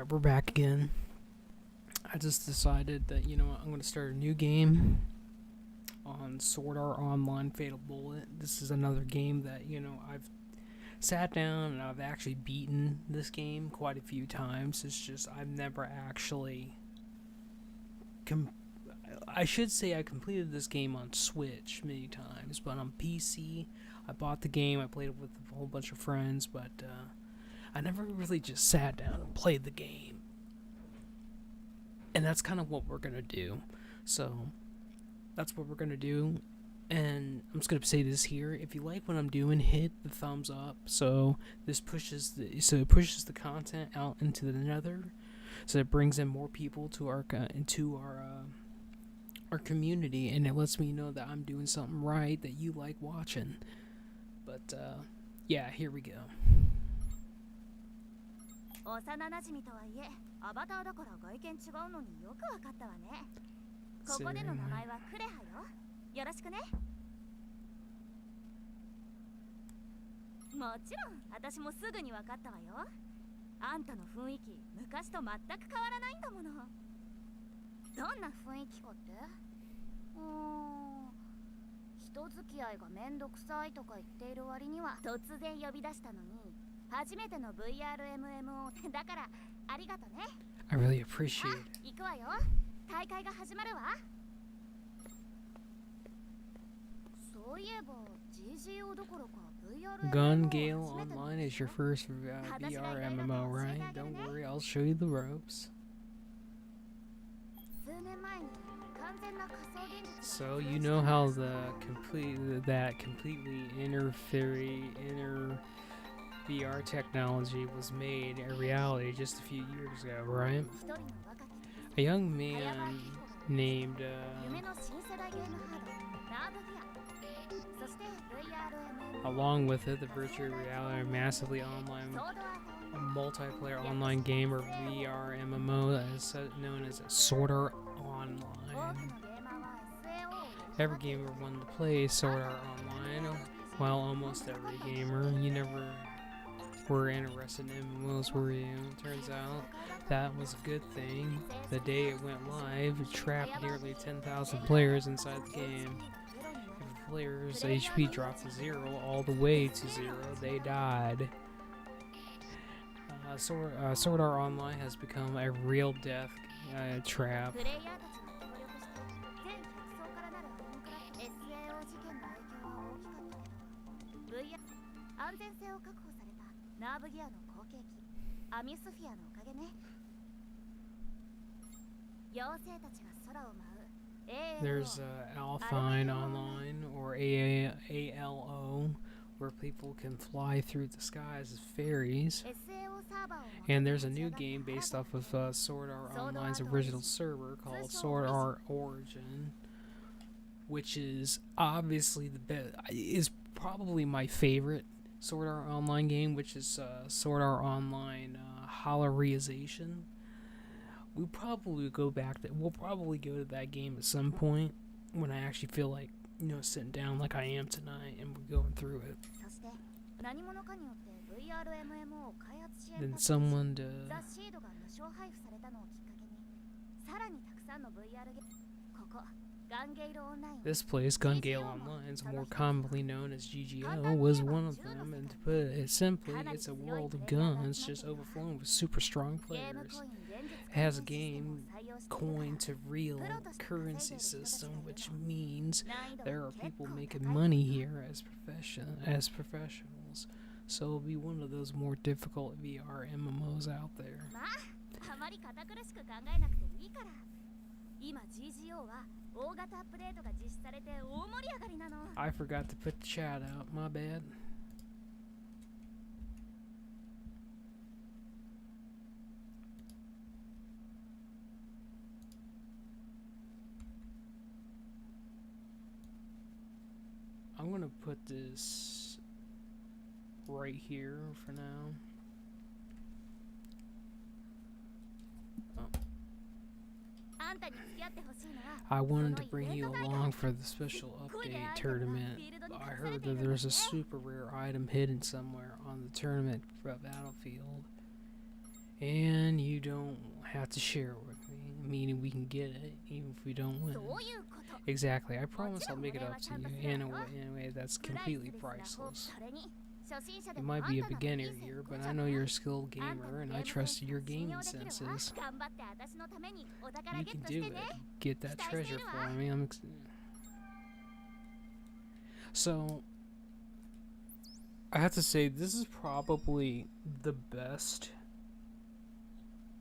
Alright, we're back again. I just decided that, you know what, I'm going to start a new game on Sword Art Online Fatal Bullet. This is another game that, you know, I've sat down and I've actually beaten this game quite a few times. It's just, I've never actually... I should say I completed this game on Switch many times, but on PC, I bought the game, I played it with a whole bunch of friends, but I never really just sat down and played the game. And that's kind of what we're going to do. So, that's what we're going to do. And I'm just going to say this here. If you like what I'm doing, hit the thumbs up. So, it pushes the content out into the nether. So, it brings in more people to our community. And it lets me know that I'm doing something right, that you like watching. But, yeah, here we go. 幼馴染とはいえ、アバターだから外見違うのによくわかったわね。ここでの名前はクレハよ。よろしくね。もちろん、私もすぐにわかったわよ。あんたの雰囲気、昔と全く変わらないんだもの。どんな雰囲気かって？人付き合いがめんどくさいとか言っている割には突然呼び出したのに。初めての VRMMO だからありがとね。I really appreciate it. 行くわよ。大会が始まるわ。そういえば GGO どころか VRMMO Gun Gale Online is your first VR MMO, right? Don't worry, I'll show you the ropes. So you know how that completely inner VR technology was made a reality just a few years ago, right? A young man named along with it, the virtual reality massively online multiplayer online game or VR MMO that is known as Sword Art Online. Every gamer wanted to play Sword Art Online, while almost every gamer, you never were interested in MMOs, were you? Turns out that was a good thing. The day it went live, it trapped nearly 10,000 players inside the game. If the players' HP dropped to 0, all the way to 0, they died. Sword Art Online has become a real death trap. There's Alpine Online, or ALO, where people can fly through the skies as fairies. And there's a new game based off of Sword Art Online's original server called Sword Art Origin, which is obviously the best, is probably my favorite Sword Art Online game, which is Sword Art Online Holorization. We'll probably go to that game at some point when I actually feel like, you know, sitting down like I am tonight and we're going through it. Then someone to... This place, Gun Gale Online, more commonly known as GGO, was one of them, and to put it simply, it's a world of guns just overflowing with super strong players. It has a game coin to real currency system, which means there are people making money here as professionals. So it'll be one of those more difficult VR MMOs out there. I forgot to put the chat out, my bad. I'm gonna put this right here for now. I wanted to bring you along for the special update tournament. I heard that there's a super rare item hidden somewhere on the tournament battlefield. And you don't have to share it with me, meaning we can get it even if we don't win. そういうこと。 Exactly. I promise I'll make it up to you in a way that's completely priceless. それに初心者で You も might あ be ん a たなら beginner いい線い here, くん but じゃ I な know い？ you're a skilled あんた gamer の and ゲ I ームセンス trusted は your 信用 gaming できるわ。 senses. 頑張って私のためにお宝 You ゲッ can トし do て it. ね。 Get that treasure for me. So, I have to say, this is probably the best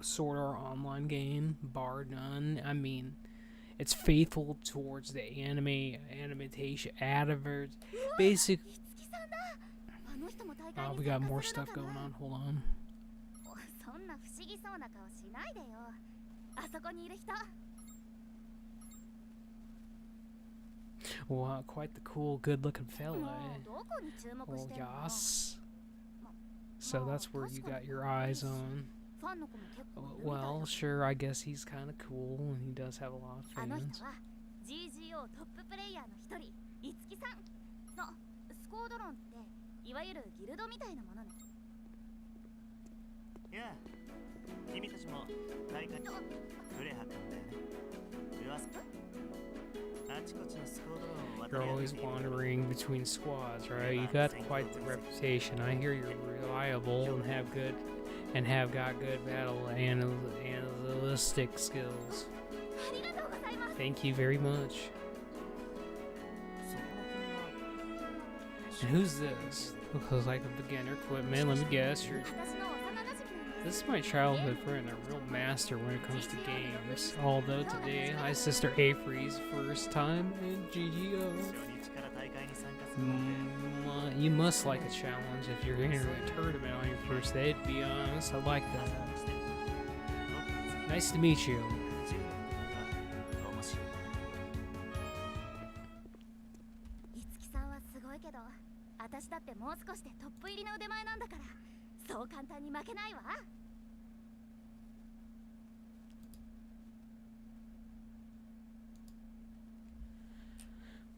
Sword Art Online game, bar none. I mean, it's faithful towards the animation, basic. いつきさんだ。あの人も大会 Oh, に we 参 got 加 more するの stuff か going な。 on. Hold on. そんな不思議そうな顔しないでよ。あそこにいる人。 Wow, quite the cool, good-looking fella. も Eh? うどこに注目 Oh してんの？ yes. So that's where you got your eyes on. ファンの子も結構いるみたいだ Well, sure, I guess he's kind of cool, and he does have a lot of あの fans. 人は GGO トッププレイヤーの一人、いつきさん。スコードロンっていわゆるギルドみたいなものね。いや、君たちも大会クレハ君だよね。あちこちのスコードロンを渡 You're り歩い always ている。 wandering between squads, right? You got quite the reputation. I hear you're reliable and have got good battle analytic skills. ありがとうございます。 Thank you very much. そこの君は And who's this? Looks like a beginner equipment. Let me guess. 私の幼馴染なんです。 This is my childhood friend, a real master when it comes to games. Although today, my sister Avery's first time in GGO. 初日から大会に参加するなんて You must like a challenge if you're entering a tournament on your first day. To be honest, I like that. してる。僕の Nice to meet you. 10年の時は面白い。いつきさんはすごいけど、私だってもう少しでトップ入りの腕前なんだから、そう簡単に負けないわ。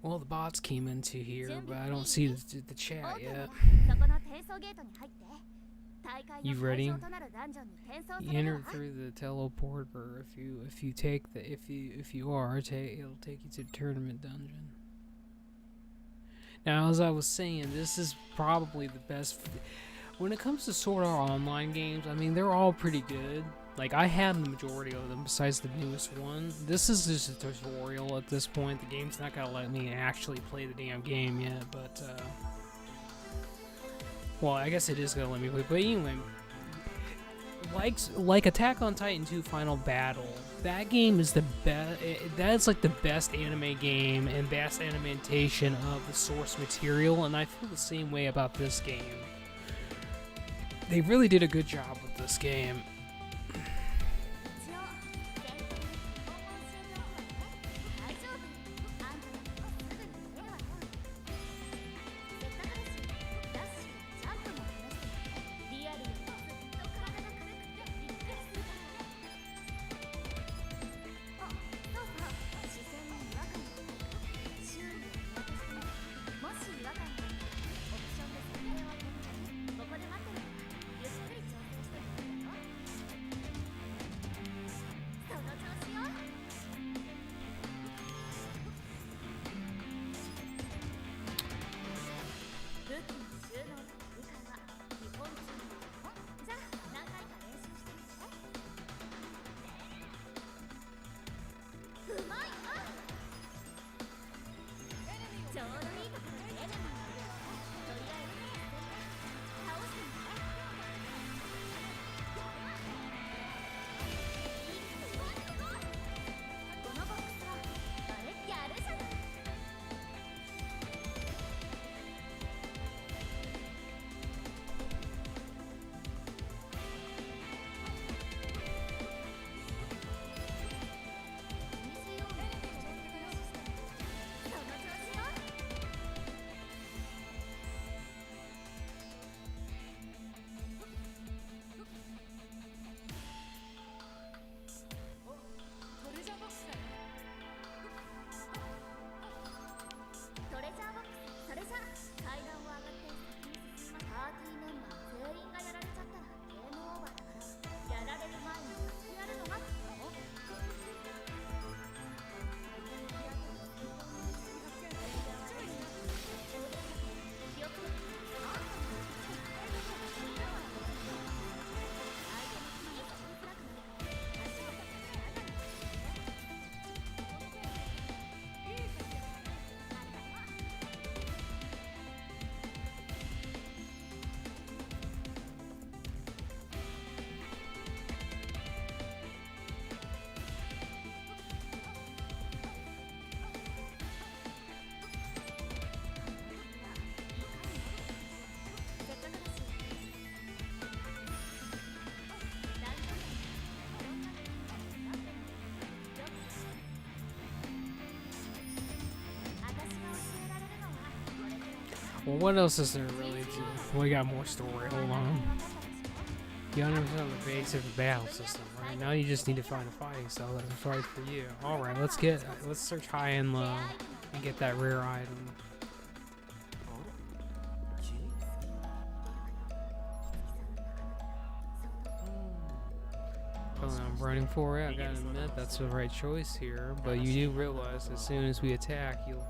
Well, the bots came into here, but I don't see the chat yet. そこの転送ゲートに入って、大会 You の ready? 会場となるダンジョンに転送さ You れるわ enter。through the teleporter. If you take the if you are it'll take you to the tournament dungeon. Now, as I was saying, this is probably the best. When it comes to Sword Art Online games, I mean, they're all pretty good. Like, I have the majority of them besides the newest one. This is just a tutorial at this point. The game's not gonna let me actually play the damn game yet, but, well, I guess it is gonna let me play. But anyway, like Attack on Titan 2 Final Battle, that game is the best. That's like the best anime game and best animation of the source material, and I feel the same way about this game. They really did a good job with this game. 一応全国に訪問しようと思うわね。大丈夫。あんただってすぐに見えるわよ。せっかくだし、ダッシュ、ジャンプも試してみて。リアルよりずっと体が軽くてびっくりするからね。あ、そうそう。視線に違和感がないか、周囲を見渡してみて。もし違和感があったら、オプションで設定を変えて、ここで待ってるから、ゆっくり調整してみてよ。その調子よ。武器の収納と切り替えは基本中の基本。じゃあ何回か練習してみて。うまいわ。ちょうどいいところにエネミーがいるわね。とりあえず倒してみて。このボックスはあれやるじゃない。Well, what else is there really to... We got more story. Hold on. You understand the basic battle system, right? Now you just need to find a fighting style that's right for you. Alright, let's search high and low and get that rare item. I'm running for it. I gotta admit that's the right choice here, but you do realize as soon as we attack, you'll...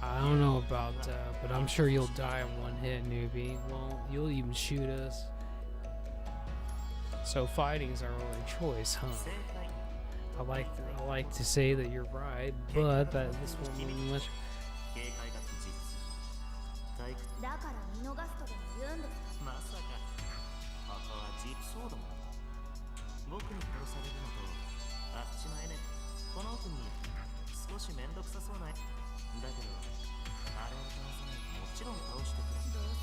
I don't know about that, but I'm sure you'll die in one hit, newbie. Well, you'll even shoot us. So fighting's our only choice, huh? I like to say that you're right, but that this won't mean much. だから見逃すとでも言うんですか。まさか赤はジプソードも僕に殺されるのとあっちのエネこの奥に少しめんどくさそうなだけどあれを倒さないともちろん倒してくれどう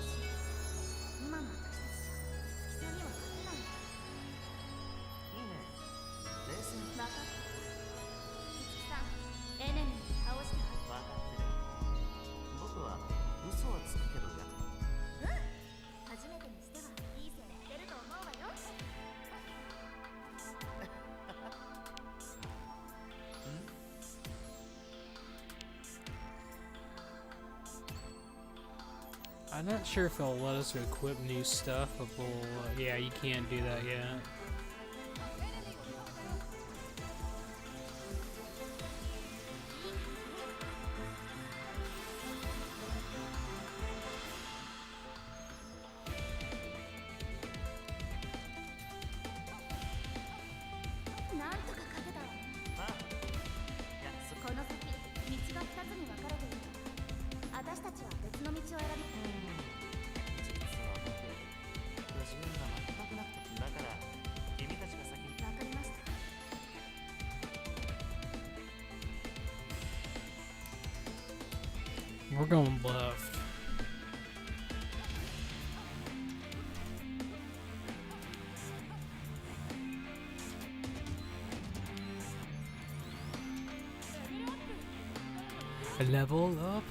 する今の私たちじゃ月さんには勝てないんだいいね冷静に分かった月さんエネミー倒して分かってる僕は嘘はつくけどや初めてにしてはいい線いってると思うわよI'm not sure if they'll let us equip new stuff, but yeah, you can't do that yet. We're going left. Level up.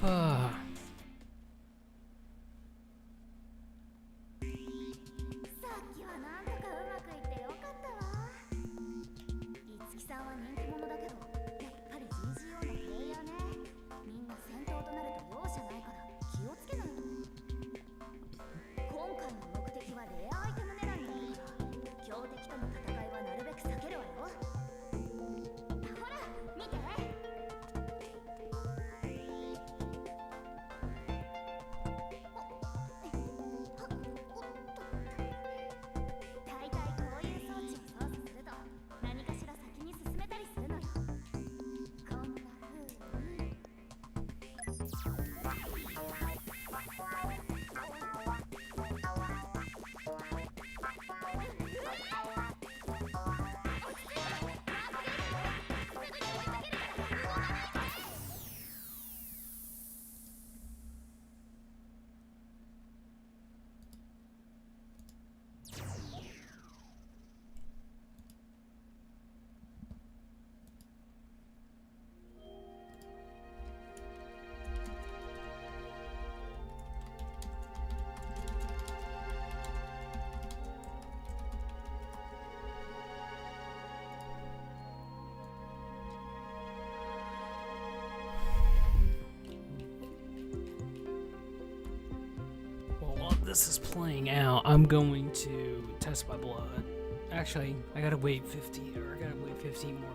'While this is playing out, I'm going to test my blood. Actually, I gotta wait 15 more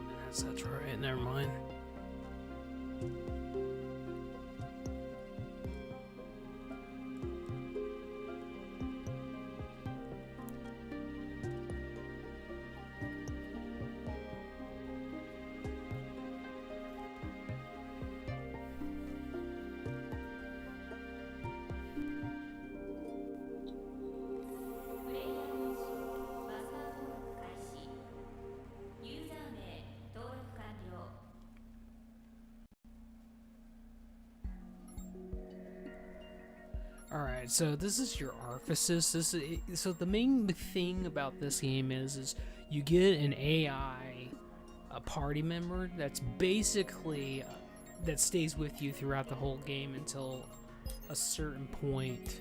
minutes. That's right. Never mind. Alright, so this is your Arphasis. So the main thing about this game is you get an AI, a party member that's basically that stays with you throughout the whole game until a certain point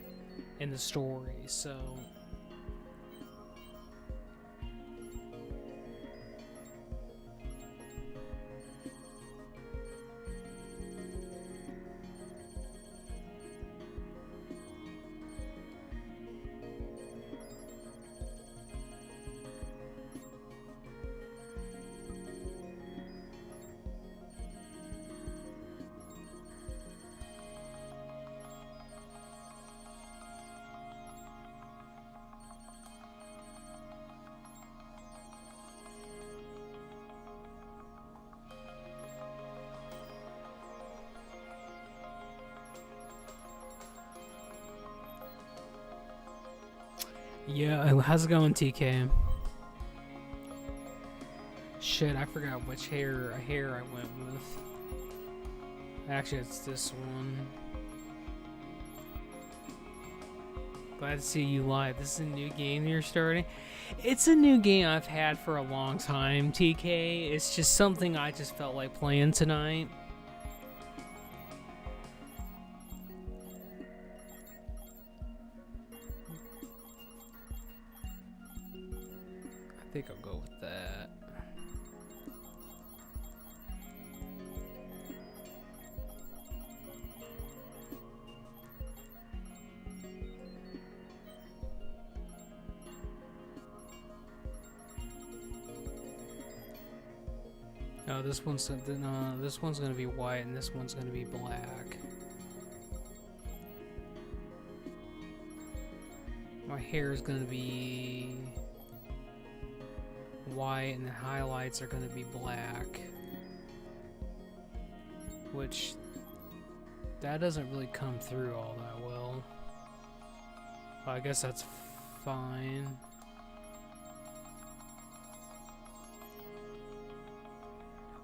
in the story. So yeah, how's it going, TK? Shit, I forgot which hair I went with. Actually, it's this one. Glad to see you live. This is a new game you're starting. It's a new game I've had for a long time, TK. It's just something I just felt like playing tonight. I think I'll go with that. No, this one's gonna be white and this one's gonna be black. My hair is gonna be white and the highlights are gonna be black. Which that doesn't really come through all that well. But I guess that's fine.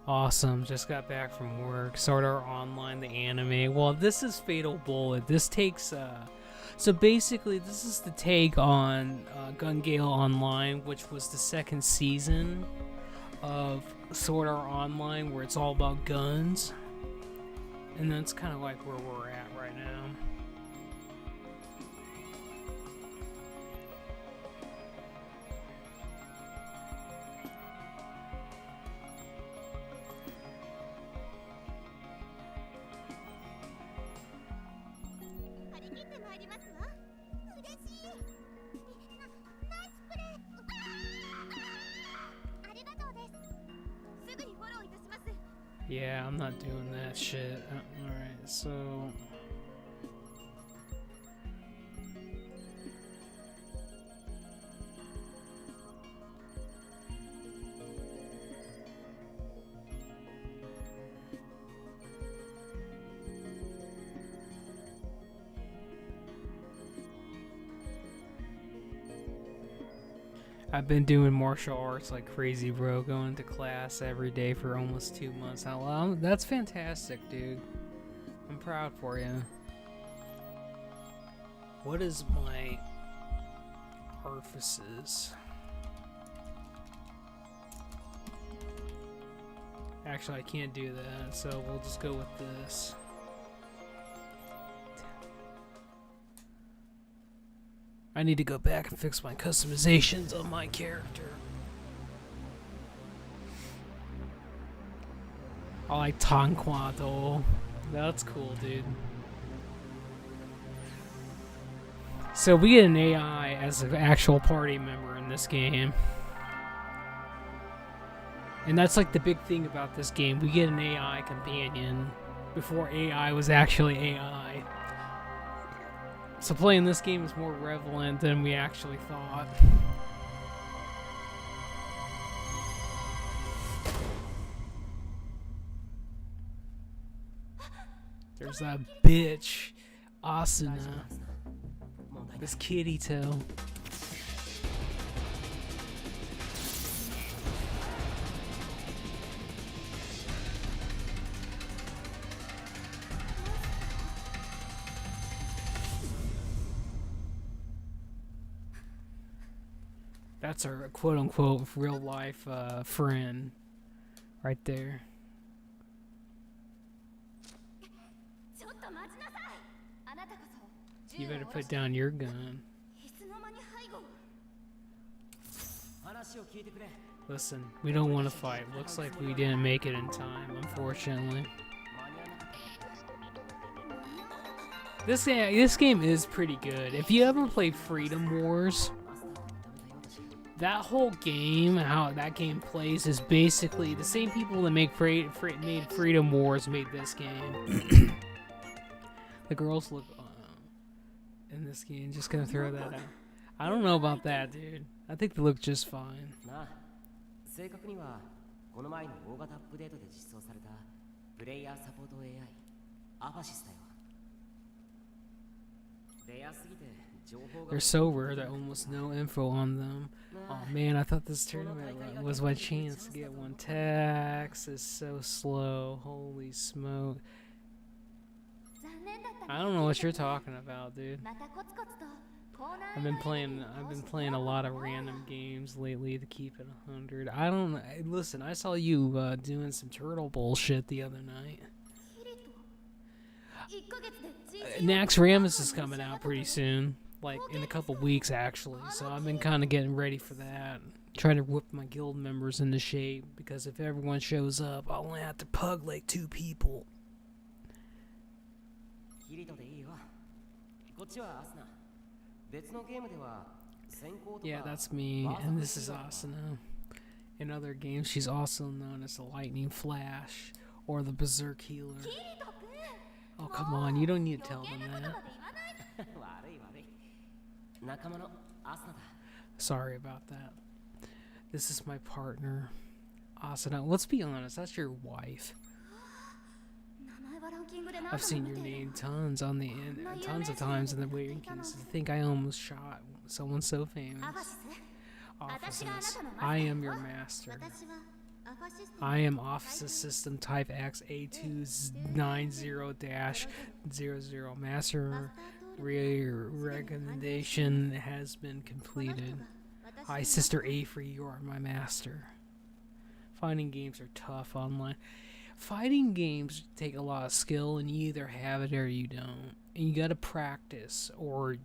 Awesome, just got back from work. Sword Art Online, the anime. Well, this is Fatal Bullet. This takes, so basically, this is the take on Gun Gale Online, which was the second season of Sword Art Online, where it's all about guns. And that's kind of like where we're at right now. Yeah, I'm not doing that shit. Alright, so... I've been doing martial arts like crazy, bro. Going to class every day for almost 2 months. Now, that's fantastic, dude. I'm proud for you. What is my orifices? Actually, I can't do that, so we'll just go with this. I need to go back and fix my customizations on my character. I like Tanqua though. That's cool, dude. So we get an AI as an actual party member in this game. And that's like the big thing about this game. We get an AI companion before AI was actually AI. So playing this game is more relevant than we actually thought. There's that bitch, Asuna. This kitty tail. That's our quote-unquote real-life friend right there. You better put down your gun. Listen, we don't want to fight. Looks like we didn't make it in time, unfortunately. This game is pretty good. If you ever play Freedom Wars, that whole game, how that game plays, is basically the same people that made Freedom Wars made this game. The girls look in this game. Just gonna throw that out. I don't know about that, dude. I think they look just fine. They're so rare that almost no info on them. Oh man, I thought this tournament was my chance to get one. Text is so slow. Holy smoke. I don't know what you're talking about, dude. I've been playing a lot of random games lately to keep it 100. I don't listen, I saw you doing some turtle bullshit the other night. Nax Ramus is coming out pretty soon, like in a couple weeks actually. So I've been kind of getting ready for that, trying to whip my guild members into shape, because if everyone shows up, I'll only have to pug like 2 people. Yeah, that's me, and this is Asuna. In other games, she's also known as the Lightning Flash or the Berserk Healer. Oh, come on, you don't need to tell them that. Sorry about that. This is my partner, Asuna. Let's be honest, that's your wife. I've seen your name tons of times in the rankings. I think I almost shot someone so famous. Offices, I am your master. I am Officer System Type X A290-00. Master recommendation has been completed. Hi, Sister Avery, you are my master. Fighting games are tough online. Fighting games take a lot of skill, and you either have it or you don't. And you gotta practice, or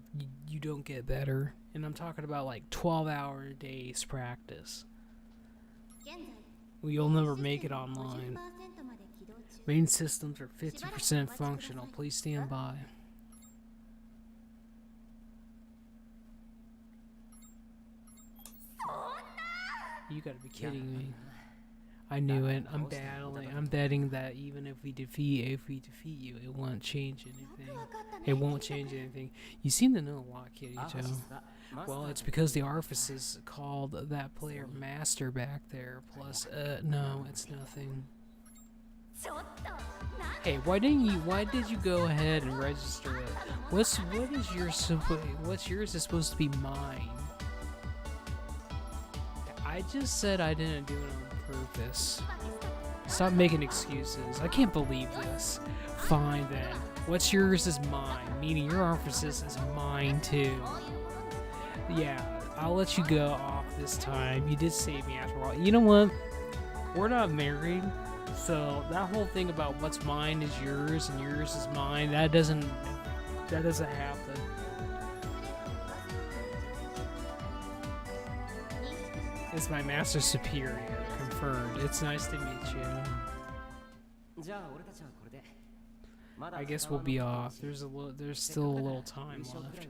you don't get better. And I'm talking about like 12-hour days practice. You'll never make it online. Main systems are 50% functional. Please stand by. You gotta be kidding me. I knew it. I'm betting that even if we defeat you, it won't change anything. It won't change anything. You seem to know a lot, Kirito. Well, it's because the Arfices called that player Master back there. Plus, no, it's nothing. Hey, why did you go ahead and register it? What's yours is supposed to be mine. I just said I didn't do it on purpose. Stop making excuses. I can't believe this. Fine then. What's yours is mine, meaning your Arfices is mine too. Yeah, I'll let you go off this time. You did save me after all. You know what? We're not married, so that whole thing about what's mine is yours and yours is mine, that doesn't happen. It's my master superior. Confirmed. It's nice to meet you. I guess we'll be off. There's still a little time left.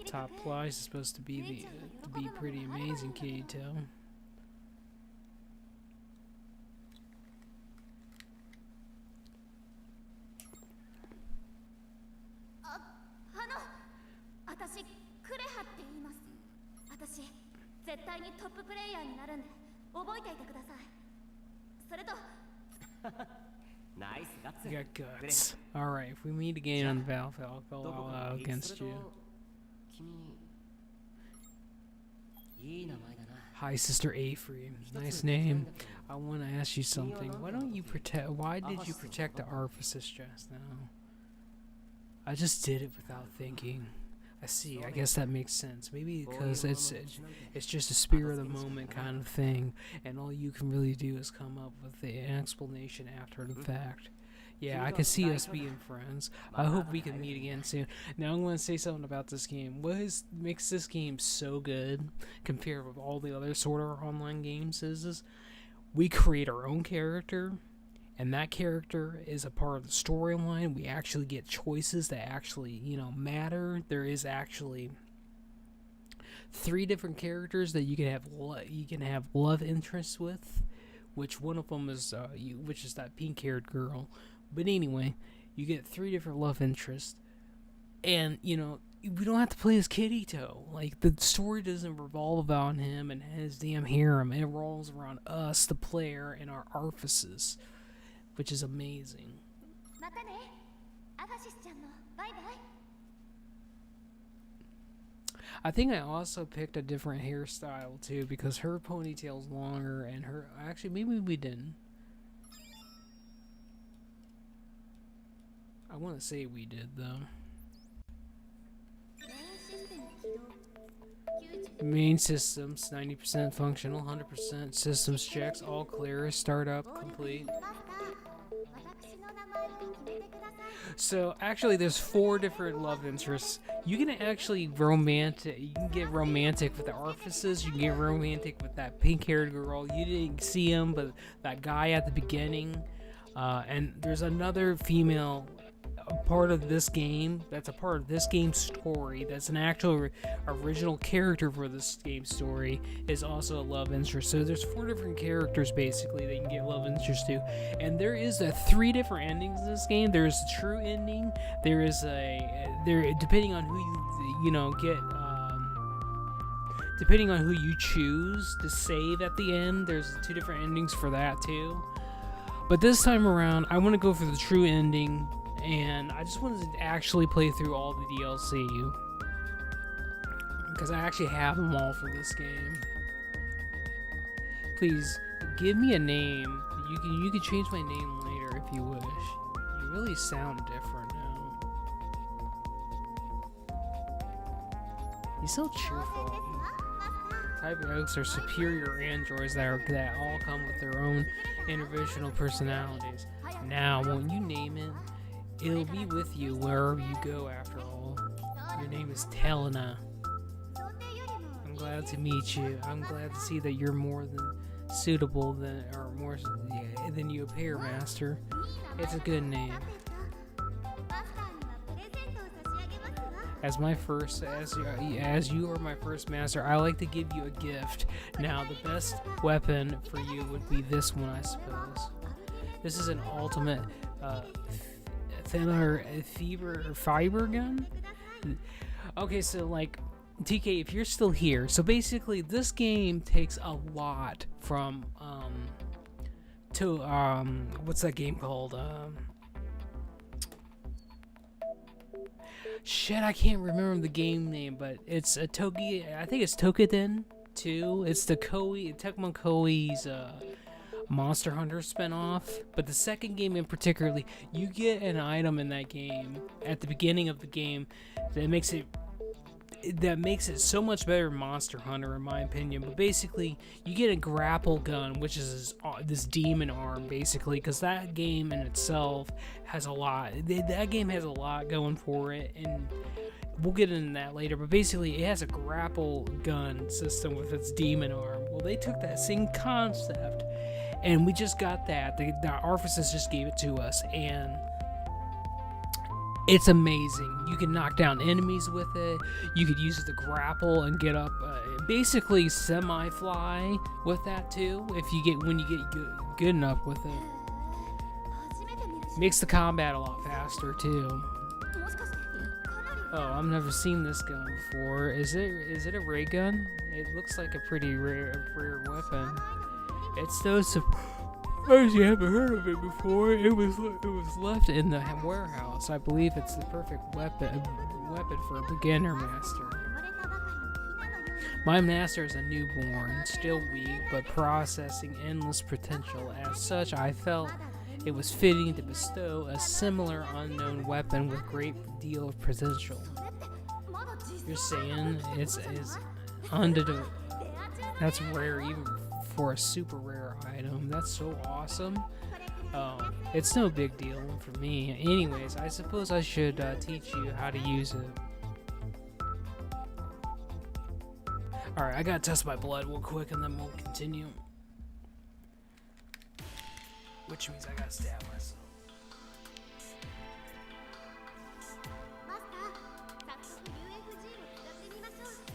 Top prize is supposed to be pretty amazing, Kirito. You got guts. Alright, if we meet again on the battlefield, I'll go all out against you. Hi, Sister Avery. Nice name. I want to ask you something. Why did you protect the Arfices just now? I just did it without thinking. I see. I guess that makes sense. Maybe because it's just a spur of the moment kind of thing, and all you can really do is come up with an explanation after the fact. Yeah, I can see us being friends. I hope we can meet again soon. Now I'm going to say something about this game. Makes this game so good compared with all the other sort of online games is we create our own character, and that character is a part of the storyline. We actually get choices that actually, matter. There is actually 3 different characters that you can have love interests with, which one of them is which is that pink-haired girl. But anyway, you get 3 different love interests, and we don't have to play as Kirito. Like, the story doesn't revolve around him and his damn harem. It revolves around us, the player, and our artifices, which is amazing. またねアガシスちゃんのバイバイ I think I also picked a different hairstyle too, because her ponytail's longer, and actually maybe we didn't. I want to say we did though. メインシステム起動 Main systems 90% functional, 100% systems checks, all clear, startup complete. マスター私の名前を決めてください So actually, there's 4 different love interests. You can actually You can get romantic with the artifices. You can get romantic with that pink-haired girl. You didn't see him, but that guy at the beginning. And there's another female part of this game that's a part of this game's story. That's an actual original character for this game story. Is also a love interest. So there's 4 different characters basically that you can get love interest to, and there is 3 different endings in this game. There's a true ending. There is depending on who you get. Depending on who you choose to save at the end, there's 2 different endings for that too. But this time around, I want to go for the true ending. And I just wanted to actually play through all the DLC, because I actually have them all for this game. Please give me a name. You can change my name later if you wish. You really sound different now. You so cheerful. Type Oaks are superior androids that all come with their own individual personalities. Now, when you name it, it'll be with you wherever you go after all. Your name is Telena. I'm glad to meet you. I'm glad to see that you're more than suitable than you appear, Master. It's a good name. As you are my first master, I like to give you a gift. Now, the best weapon for you would be this one, I suppose. This is an ultimate fiber gun. Okay, so like TK, if you're still here, so basically this game takes a lot from what's that game called? Shit, I can't remember the game name, but it's I think it's Toukiden 2. It's the Tecmo Koei's Monster Hunter spinoff. But the second game in particularly, you get an item in that game at the beginning of the game that makes it so much better than Monster Hunter, in my opinion. But basically, you get a grapple gun, which is this demon arm, basically, because that game in itself has a lot. That game has a lot going for it, and we'll get into that later. But basically, it has a grapple gun system with its demon arm. Well, they took that same concept, and we just got that. The Artificers just gave it to us, and it's amazing. You can knock down enemies with it. You could use it to grapple and get up, basically semi-fly with that too. When you get good enough with it, makes the combat a lot faster too. Oh, I've never seen this gun before. Is it a ray gun? It looks like a pretty rare weapon. It's so surprised you haven't heard of it before. It was left in the warehouse. I believe it's the perfect weapon for a beginner master. My master is a newborn, still weak, but processing endless potential. As such, I felt it was fitting to bestow a similar unknown weapon with great deal of potential. You're saying it's that's rare even for a super rare item. That's so awesome. It's no big deal for me. Anyways, I suppose I should teach you how to use it. Alright, I gotta test my blood real quick and then we'll continue. Which means I gotta stab myself. マスター、早速 UFG を使ってみましょう。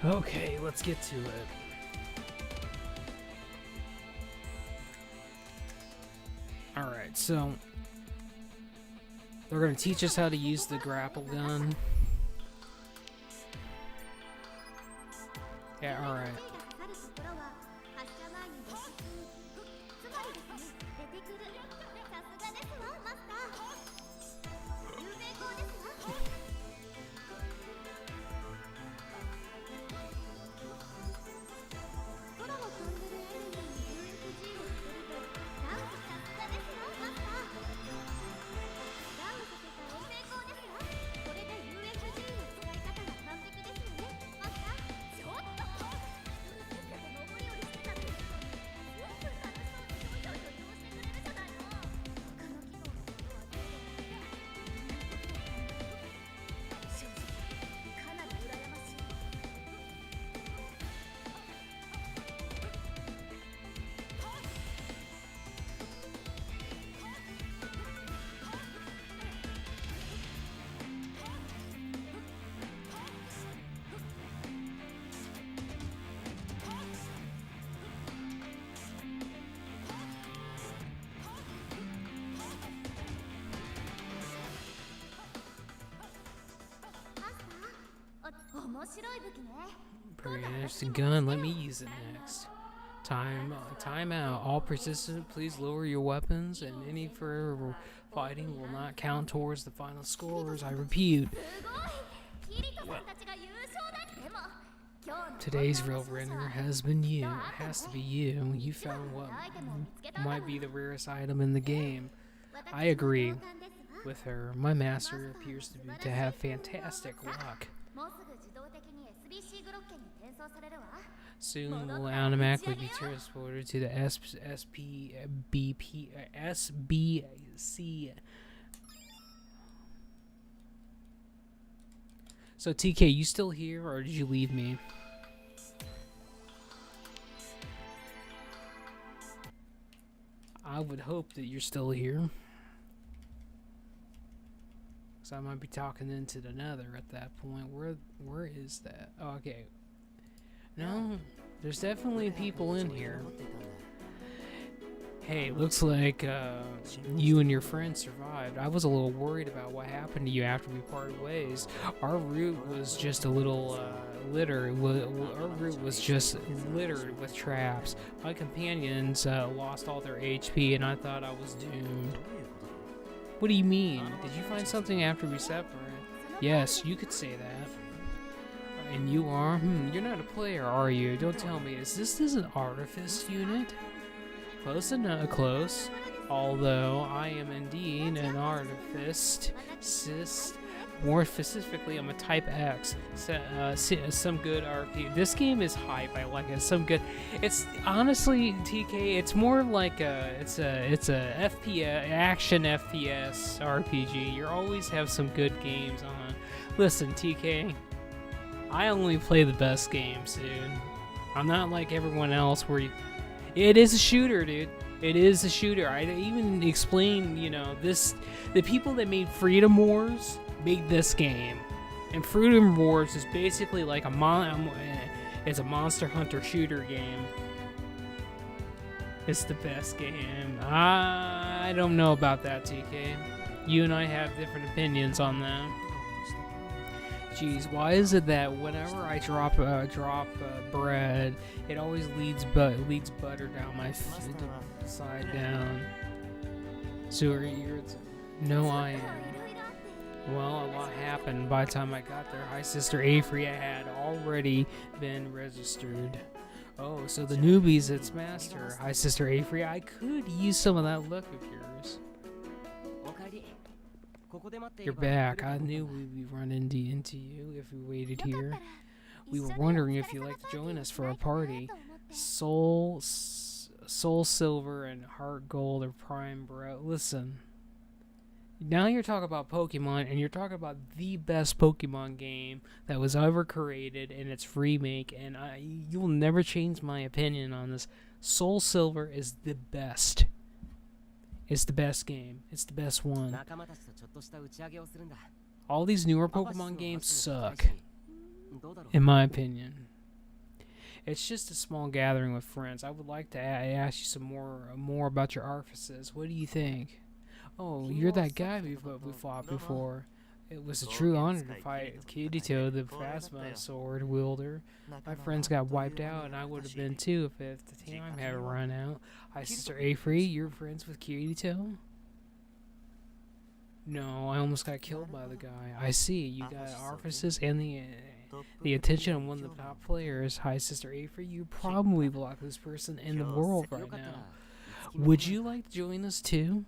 Okay, let's get to it. Alright, so they're going to teach us how to use the grapple gun. Yeah, alright. そう Pretty interesting gun. Let me use it next. Time out. All participants, please lower your weapons, and any further fighting will not count towards the final scores. I repeat. Today's real winner has been you. It has to be you. You found what might be the rarest item in the game. I agree with her. My master appears to have fantastic luck. Soon will automatically be transported to the SBC. So TK, you still here or did you leave me? I would hope that you're still here. So I might be talking into another at that point. Where is that? Oh, okay. No, there's definitely people in here. Hey, looks like you and your friend survived. I was a little worried about what happened to you after we parted ways. Our route was just a little our route was just littered with traps. My companions lost all their HP, and I thought I was doomed. What do you mean? Did you find something after we separated? Yes, you could say that. And you are? You're not a player, are you? Don't tell me. Is this an artifice unit? Close enough, close. Although I am indeed an artifice. More specifically, I'm a Type X. Some good RP. This game is hype. I like it. Some good. It's honestly, TK. It's more like it's a FPS action FPS RPG. You always have some good games on. Listen, TK. I only play the best games, dude. I'm not like everyone else where you... It is a shooter, dude. It is a shooter. I even explained, the people that made Freedom Wars made this game. And Freedom Wars is basically like it's a Monster Hunter shooter game. It's the best game. I don't know about that, TK. You and I have different opinions on that. Jeez, why is it that whenever I drop bread, it always leads butter down my side down? So you're no, I am. Well, a lot happened by the time I got there. Hi, Sister Avery had already been registered. Oh, so the newbie's its master. Hi, Sister Avery. I could use some of that luck of yours. You're back. I knew we'd be running into you if we waited here. We were wondering if you'd like to join us for a party. Soul Silver and Heart Gold are prime, bro. Listen. Now you're talking about Pokemon, and you're talking about the best Pokemon game that was ever created in its remake, and you'll never change my opinion on this. Soul Silver is the best. It's the best game. It's the best one. All these newer Pokemon games suck, in my opinion. It's just a small gathering with friends. I would like to ask you some more about your artifices. What do you think? Oh, you're that guy we fought before. It was a true honor to fight Kirito, the plasma sword wielder. My friends got wiped out, and I would have been too if the time had run out. Hi, Sister Avery, you're friends with Kirito? No, I almost got killed by the guy. I see, you got artifices and the attention of one of the top players. Hi, Sister Avery, you probably block this person in the world right now. Would you like to join us too?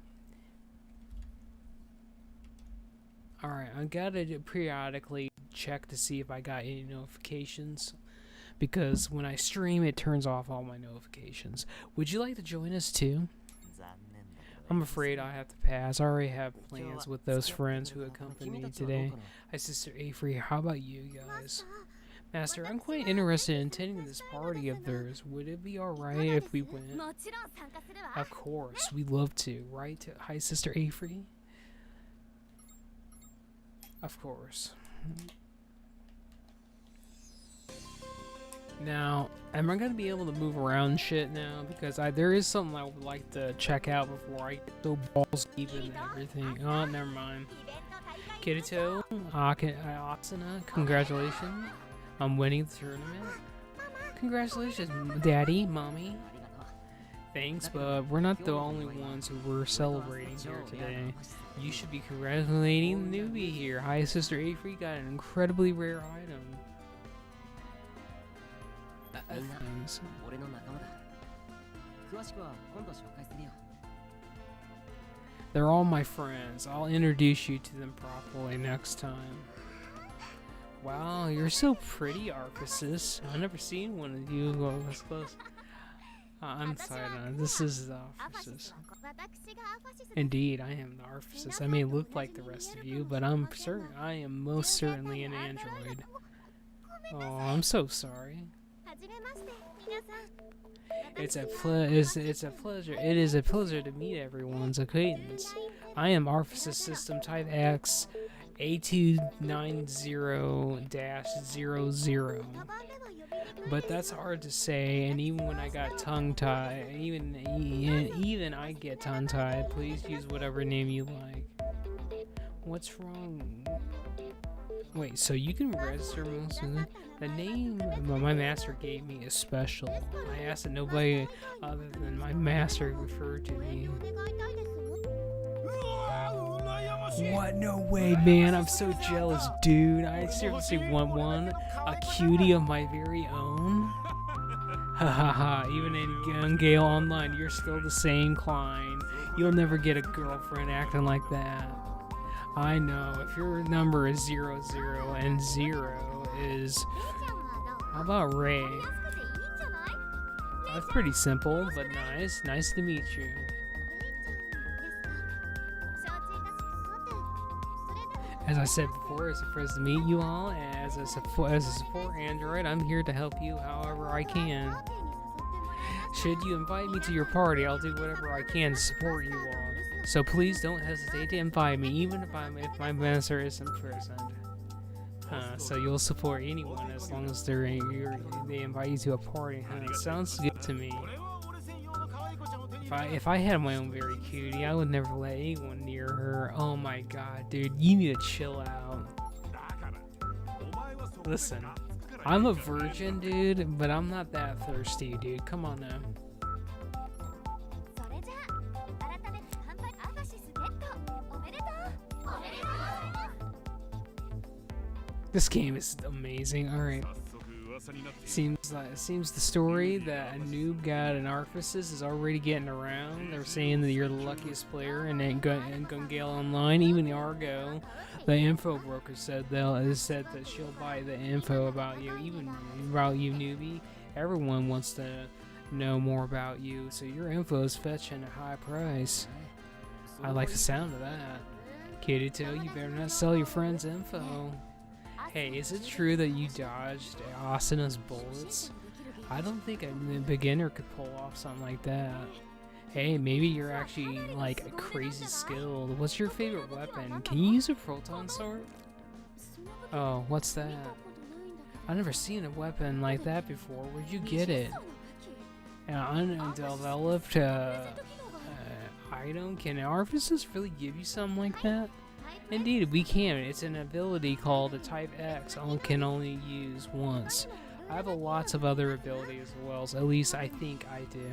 Alright, I gotta periodically check to see if I got any notifications, because when I stream it turns off all my notifications. Would you like to join us too? I'm afraid I have to pass. I already have plans with those friends who accompany me today. Hi, Sister Avery, how about you guys? Master, I'm quite interested in attending this party of theirs. Would it be alright if we went? Of course, we'd love to, right? Hi, Sister Avery? Of course. Now, am I gonna be able to move around shit now? Because there is something I would like to check out before I go balls deep in everything. Oh, never mind. Kirito, Asuna, congratulations. I'm winning the tournament. Congratulations, Daddy, Mommy. Thanks, but we're not the only ones who were celebrating here today. You should be congratulating the newbie here. Hi, Sister Avery got an incredibly rare item. Thanks. They're all my friends. I'll introduce you to them properly next time. Wow, you're so pretty, Arphasis. I've never seen one of you go this close. I'm Sidon. This is the Arphasis. Indeed, I am the Arphasis. I may look like the rest of you, but I'm certain I am most certainly an android. Oh, I'm so sorry. It's a pleasure. It is a pleasure to meet everyone's acquaintance. I am Arphasis System Type X A290-00. But that's hard to say, and even when I got tongue-tied, even I get tongue-tied. Please use whatever name you like. What's wrong? Wait, so you can register most of them? The name my master gave me is special. I asked that nobody other than my master refer to me. What? No way, man. I'm so jealous, dude. I seriously want one. A cutie of my very own. Hahaha. Even in Gale Online, you're still the same Klein. You'll never get a girlfriend acting like that. I know. If your number is 00 and 0 is... How about Ray? That's pretty simple, but nice. Nice to meet you. As I said before, it's a pleasure to meet you all. As a support android, I'm here to help you however I can. Should you invite me to your party, I'll do whatever I can to support you all. So please don't hesitate to invite me, even if my master isn't present. So you'll support anyone as long as they invite you to a party. Sounds good to me. If I had my own very cutie, I would never let anyone near her. Oh my god, dude, you need to chill out. Listen, I'm a virgin, dude, but I'm not that thirsty, dude. Come on now. This game is amazing. All right. Seems the story that a noob got an Arphasis is already getting around. They're saying that you're the luckiest player in Gale Online. Even the Argo, the info broker, said that she'll buy the info about you, even about you, newbie. Everyone wants to know more about you, so your info is fetching a high price. I like the sound of that. Kirito, you better not sell your friends' info. Hey, is it true that you dodged Asana's bullets? I don't think a beginner could pull off something like that. Hey, maybe you're actually, like, crazy skilled. What's your favorite weapon? Can you use a proton sword? Oh, what's that? I've never seen a weapon like that before. Where'd you get it? An undeveloped item? Can Arphasis really give you something like that? Indeed, we can. It's an ability called a Type X. Can only use once. I have lots of other abilities as well, so at least I think I do.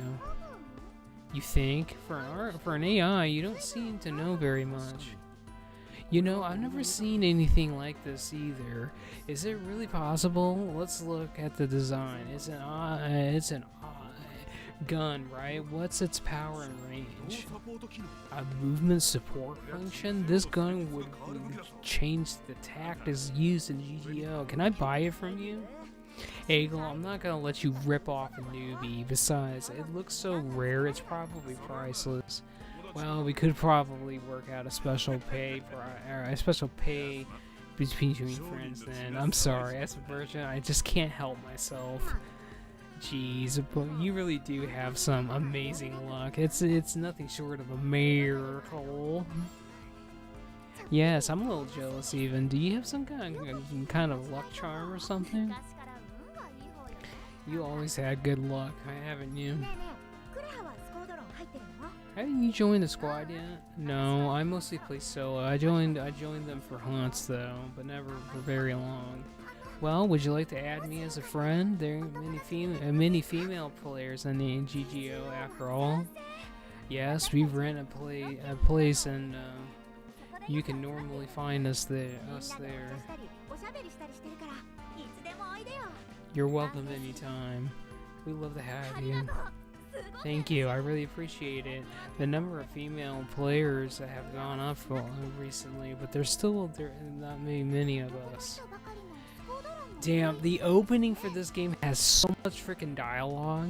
You think? For an AI, you don't seem to know very much. You know, I've never seen anything like this either. Is it really possible? Let's look at the design. It's an gun, right? What's its power and range? A movement support function? This gun would change the tactics used in GGO. Can I buy it from you? Eagle, I'm not gonna let you rip off a newbie. Besides, it looks so rare, it's probably priceless. Well, we could probably work out a special pay between friends then. I'm sorry, as a virgin, I just can't help myself. Jeez, but you really do have some amazing luck. It's nothing short of a miracle. Yes, I'm a little jealous even. Do you have some kind of luck charm or something? You always had good luck, haven't you? Haven't you joined the squad yet? No, I mostly play solo. I joined them for hunts though, but never for very long. Well, would you like to add me as a friend? There are many female players in the GGO after all. Yes, we rent a place, and you can normally find us there. You're welcome anytime. We love to have you. Thank you. I really appreciate it. The number of female players that have gone up recently, but there's still not many of us. Damn, the opening for this game has so much freaking dialogue.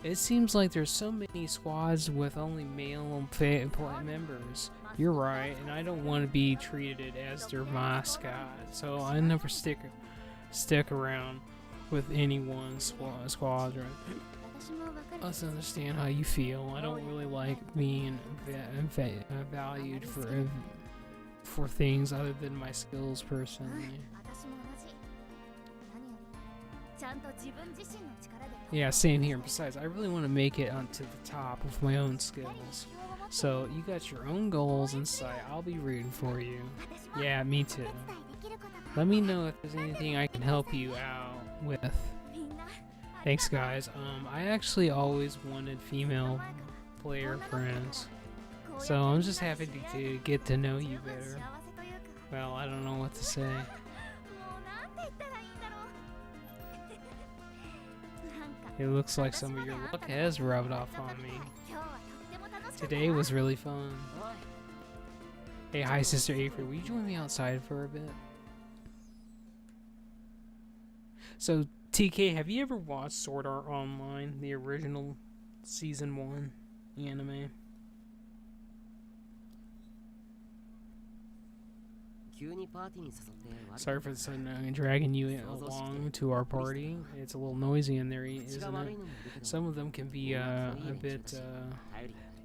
It seems like there's so many squads with only male members. You're right, and I don't want to be treated as their mascot, so I never stick around with any one squadron. I also understand how you feel. I don't really like being valued for things other than my skills personally. Yeah, same here. Besides, I really want to make it onto the top with my own skills. So, you got your own goals in sight. I'll be rooting for you. Yeah, me too. Let me know if there's anything I can help you out with. Thanks, guys. I actually always wanted female player friends. So, I'm just happy to get to know you better. Well, I don't know what to say. It looks like some of your luck has rubbed off on me. Today was really fun. Hey, hi, Sister Avery. Will you join me outside for a bit? So, TK, have you ever watched Sword Art Online, the original Season 1 anime? Sorry for the sudden dragging you along to our party. It's a little noisy in there, isn't it? Some of them can be a bit,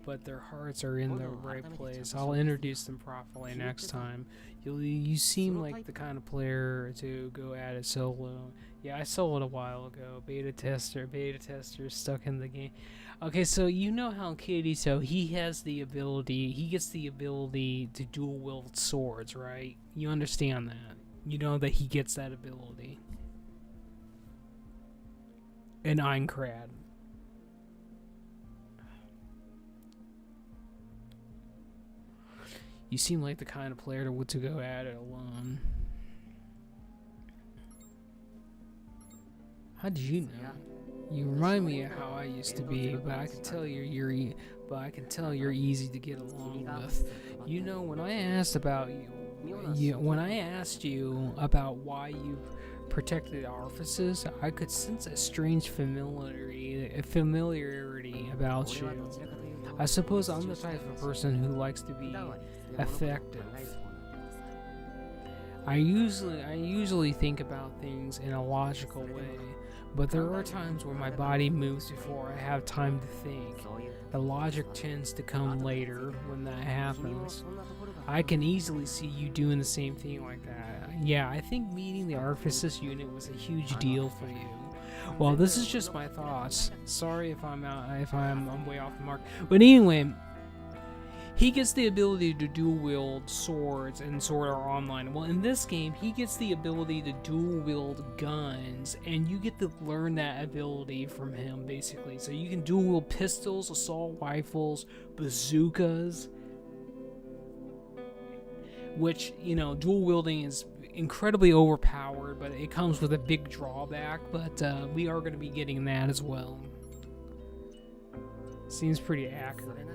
but their hearts are in the right place. I'll introduce them properly next time. You seem like the kind of player to go at it solo. Yeah, I soloed a while ago. Beta tester stuck in the game. Okay, so you know how Kirito, he gets the ability to dual wield swords, right? You understand that. You know that he gets that ability. In Aincrad. You seem like the kind of player to go at it alone. How did you know? You remind me of how I used to be, but I can tell you're easy to get along with. You know, when I asked you about why you protected orifices, I could sense a strange familiarity about you. I suppose I'm the type of person who likes to be effective. I usually think about things in a logical way, but there are times where my body moves before I have time to think. The logic tends to come later when that happens. I can easily see you doing the same thing like that. Yeah, I think meeting the Orifices unit was a huge deal for you. Well, this is just my thoughts. Sorry if I'm way off the mark. But anyway, he gets the ability to dual wield swords in Sword Art Online. Well, in this game, he gets the ability to dual wield guns, and you get to learn that ability from him, basically. So you can dual wield pistols, assault rifles, bazookas, which, you know, dual wielding is incredibly overpowered, but it comes with a big drawback, but we are going to be getting that as well. Seems pretty accurate.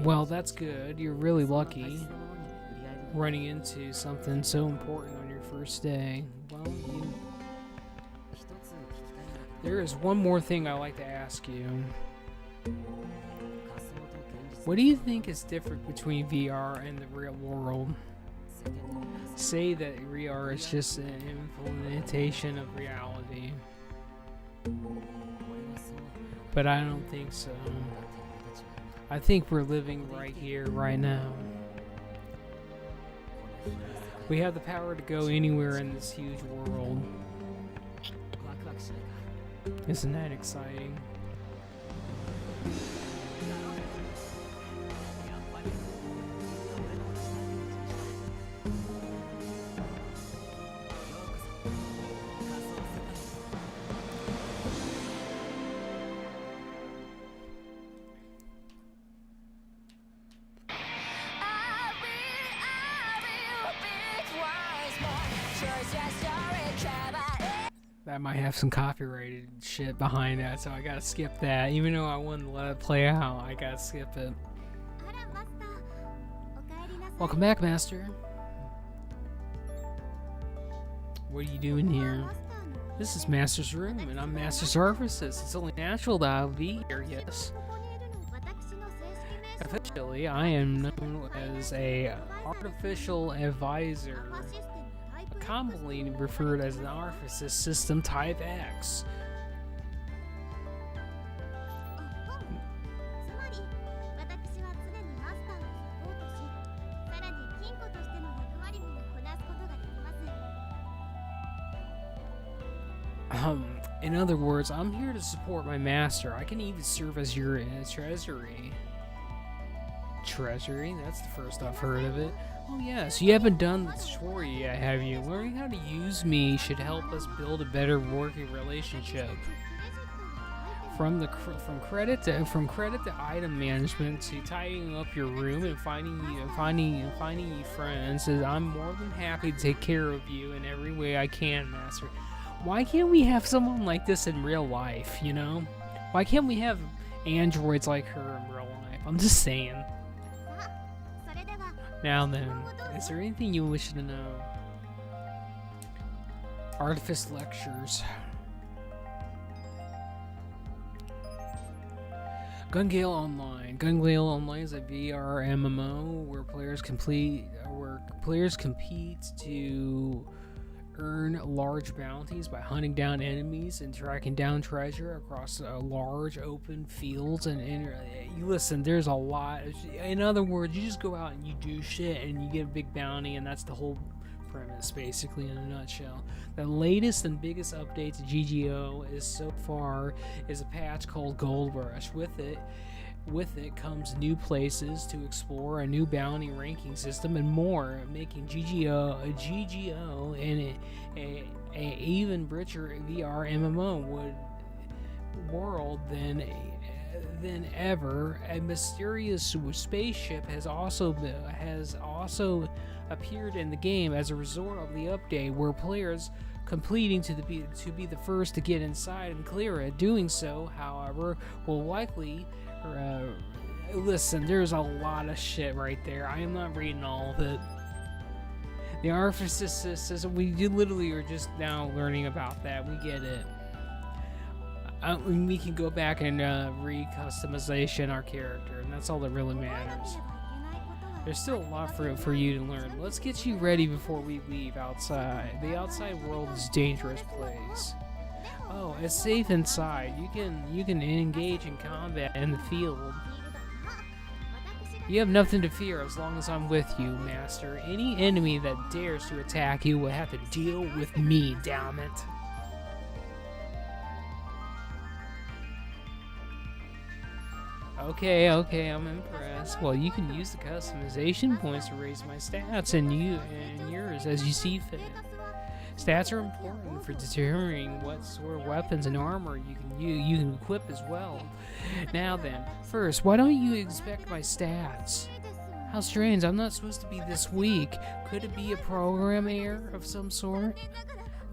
Well, that's good. You're really lucky running into something so important on your first day. Well, there is one more thing I'd like to ask you. What do you think is different between VR and the real world? Say that VR is just an implementation of reality. But I don't think so. I think we're living right here, right now. We have the power to go anywhere in this huge world. Isn't that exciting? I might have some copyrighted shit behind that, so I gotta skip that. Even though I wanted to let it play out, I gotta skip it. あらマスターおかえりなさい Welcome back, Master. What are you doing here? マスターの This is Master's room, and I'm Master's Orifice. It's only natural that I'll be here, yes. ここにいるの私の正式名称 Officially, I am known as a artificial advisor, アファシステムタイプ commonly referred as an Orifice System Type X. つまり私は常にマスターのサポートしさらに金庫としての役割もこなすことができます In other words, I'm here to support my master. I can even serve as your treasury. Treasury? That's the first I've heard of it. Oh yes, you haven't done the tutorial yet, have you? Learning how to use me should help us build a better working relationship. From credit to item management to tidying up your room and finding you friends, I'm more than happy to take care of you in every way I can, Master. Why can't we have someone like this in real life, you know? Why can't we have androids like her in real life? I'm just saying. それでは Now then, is there anything you wish to know? Artifice lectures. Gungale Online. Gungale Online is a VR MMO where players compete to earn large bounties by hunting down enemies and tracking down treasure across large open fields. And you listen, there's a lot. In other words, you just go out and you do shit and you get a big bounty, and that's the whole premise, basically, in a nutshell. The latest and biggest update to GGO so far is a patch called Gold Rush. With it comes new places to explore, a new bounty ranking system, and more, making GGO and a even richer VR MMO world than ever. A mysterious spaceship has also appeared in the game as a result of the update, where players completing to be the first to get inside and clear it. Doing so, however, will likely listen, there's a lot of shit right there. I am not reading all of it. The Orifice system, we literally are just now learning about that. We get it. We can go back and re-customization our character, and that's all that really matters. There's still a lot for you to learn. Let's get you ready before we leave outside. The outside world is a dangerous place. Oh, it's safe inside. You can engage in combat in the field. You have nothing to fear as long as I'm with you, Master. Any enemy that dares to attack you will have to deal with me, damn it. Okay, I'm impressed. Well, you can use the customization points to raise my stats and yours as you see fit. Stats are important for determining what sort of weapons and armor you can equip as well. Now then, first, why don't you inspect my stats? How strange, I'm not supposed to be this weak. Could it be a program error of some sort?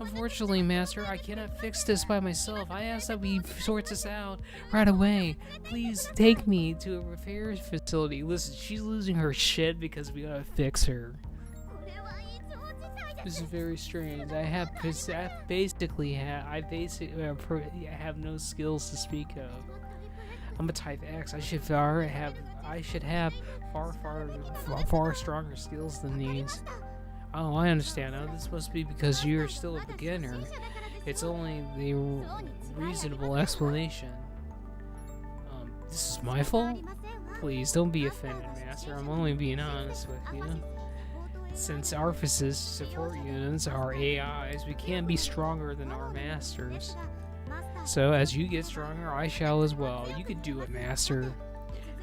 Unfortunately, Master, I cannot fix this by myself. I ask that we sort this out right away. Please take me to a repair facility. Listen, she's losing her shit because we gotta fix her. This is very strange. I basically have no skills to speak of. I'm a Type X. I should have far stronger skills than these. Oh, I understand. Oh, this must be because you're still a beginner. It's only the reasonable explanation. This is my fault? Please, don't be offended, Master. I'm only being honest with you. Since Orifice's support units are AIs, we can't be stronger than our masters. So, as you get stronger, I shall as well. You can do it, Master.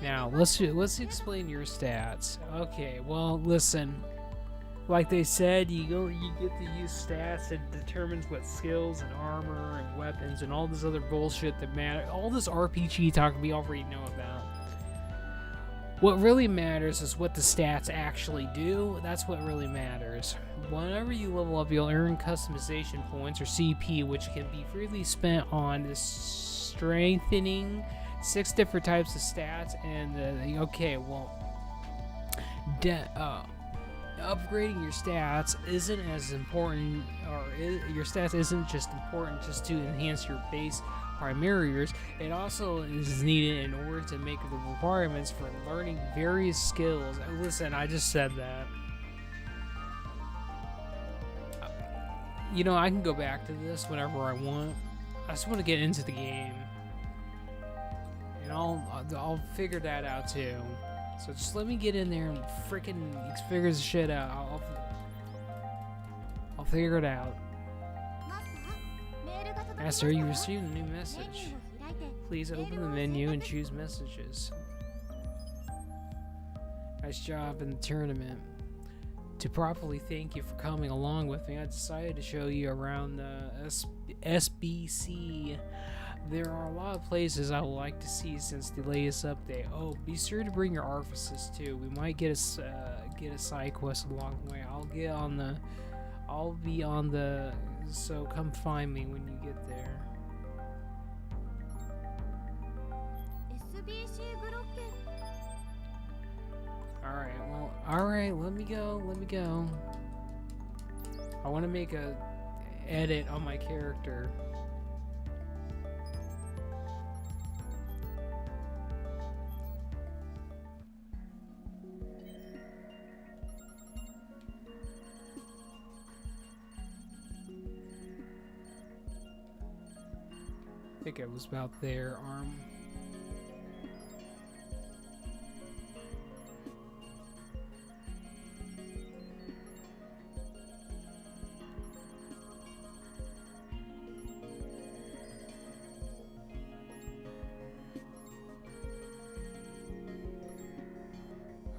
Now, let's explain your stats. Okay, well, listen. Like they said, you get to use stats that determines what skills and armor and weapons and all this other bullshit that matter. All this RPG talk we already know about. What really matters is what the stats actually do. That's what really matters. whenever you level up, you'll earn customization points, or CP, which can be freely spent on this strengthening 6 different types of stats. And okay, well, upgrading your stats isn't as important, or your stats isn't just important just to enhance your base primaries. It also is needed in order to make the requirements for learning various skills. Listen, I just said that. You know, I can go back to this whenever I want. I just want to get into the game, and I'll figure that out too. So just let me get in there and freaking figure this shit out. I'll figure it out. Master, you received a new message. Please open the menu and choose messages. Nice job in the tournament. To properly thank you for coming along with me, I decided to show you around the SBC. There are a lot of places I would like to see since the latest update. Oh, be sure to bring your artifices too. We might get a side quest along the way. I'll be on the. So come find me when you get there. Alright, let me go. I want to make a edit on my character. I think it was about their arm.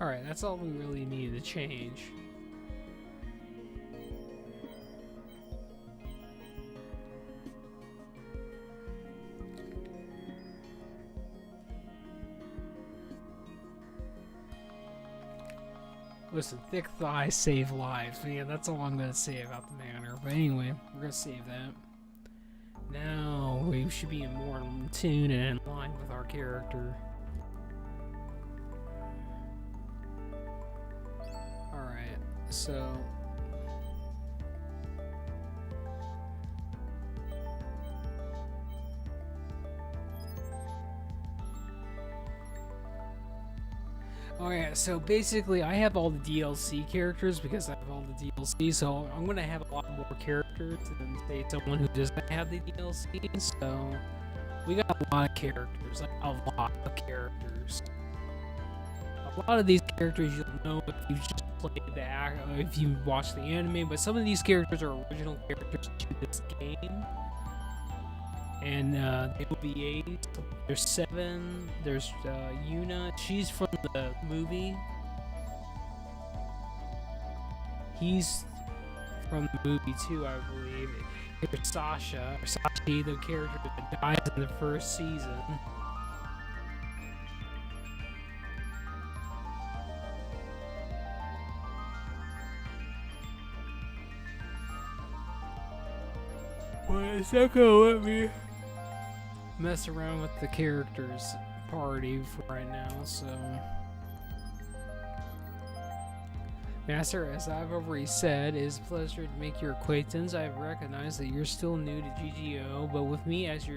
Alright, that's all we really needed to change. Listen, thick thighs save lives. Yeah, that's all I'm gonna say about the manor. But anyway, we're gonna save that. Now we should be more in tune and in line with our character. Alright, so okay, so basically I have all the DLC characters because I have all the DLC, so I'm gonna have a lot more characters than say someone who doesn't have the DLC. So we got a lot of characters, like a lot of characters. A lot of these characters you'll know if you just played the if you watch the anime, but some of these characters are original characters to this game. And the OVAs, there's 7. There's Yuna. She's from the movie. He's from the movie too, I believe. There's Sasha, or Sashi, the character that dies in the first season. Well, it's not gonna let me mess around with the characters party for right now, so Master, as I've already said, it is a pleasure to make your acquaintance. I recognize that you're still new to GGO, but with me as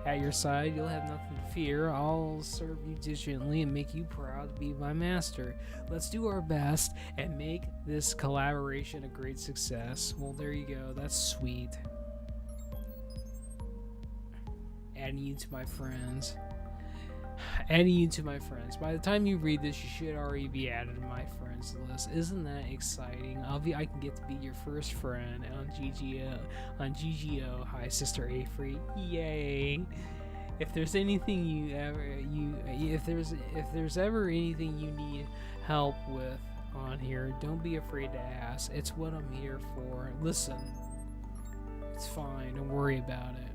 at your side, you'll have nothing to fear. I'll serve you diligently and make you proud to be my master. Let's do our best and make this collaboration a great success. Well, there you go. That's sweet. Adding you to my friends. Adding you to my friends. By the time you read this, you should already be added to my friends list. Isn't that exciting? I can get to be your first friend on GGO. Hi, Sister Afrey. Yay! If there's anything if there's ever anything you need help with on here, don't be afraid to ask. It's what I'm here for. Listen, it's fine. Don't worry about it.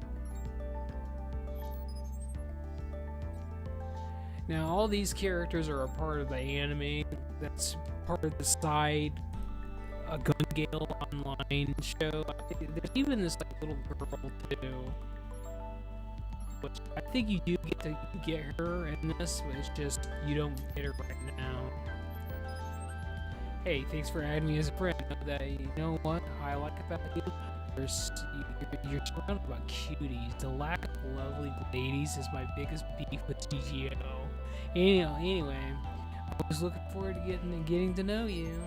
Now, all these characters are a part of the anime. That's part of the side a Gun Gale online show. There's even this like little girl too. Which I think you do get to get her in this, but it's just you don't get her right now. Hey, thanks for adding me as a friend. You know what I like about you? You're surrounded by cuties. The lack of lovely ladies is my biggest beef with GGO. Anyway, I was looking forward to getting to know you.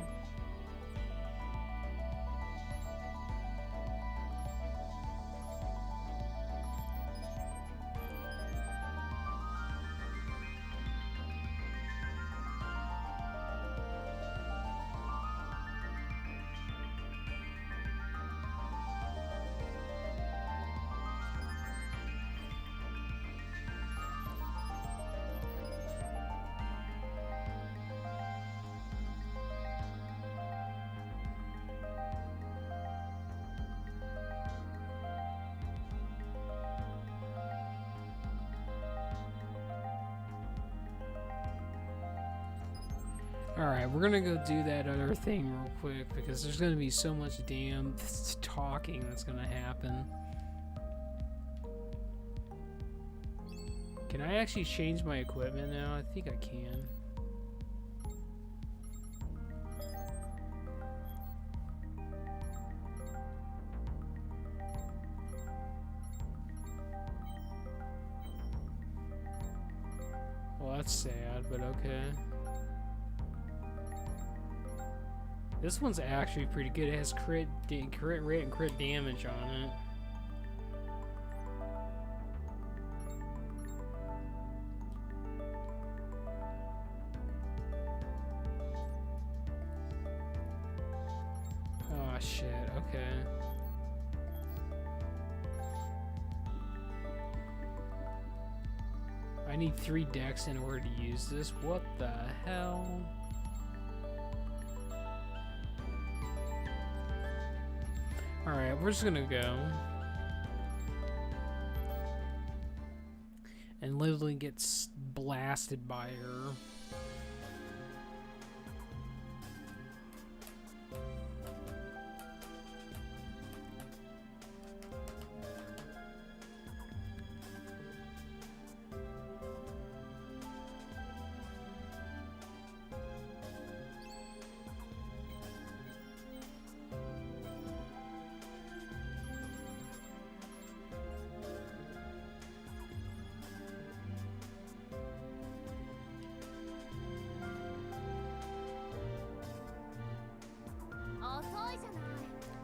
Alright, we're gonna go do that other thing real quick because there's gonna be so much damn talking that's gonna happen. Can I actually change my equipment now? I think I can. Well, that's sad, but okay. This one's actually pretty good. It has crit rate and crit damage on it. Oh shit, okay. I need 3 decks in order to use this. What the hell? Alright, we're just gonna go and literally get blasted by her.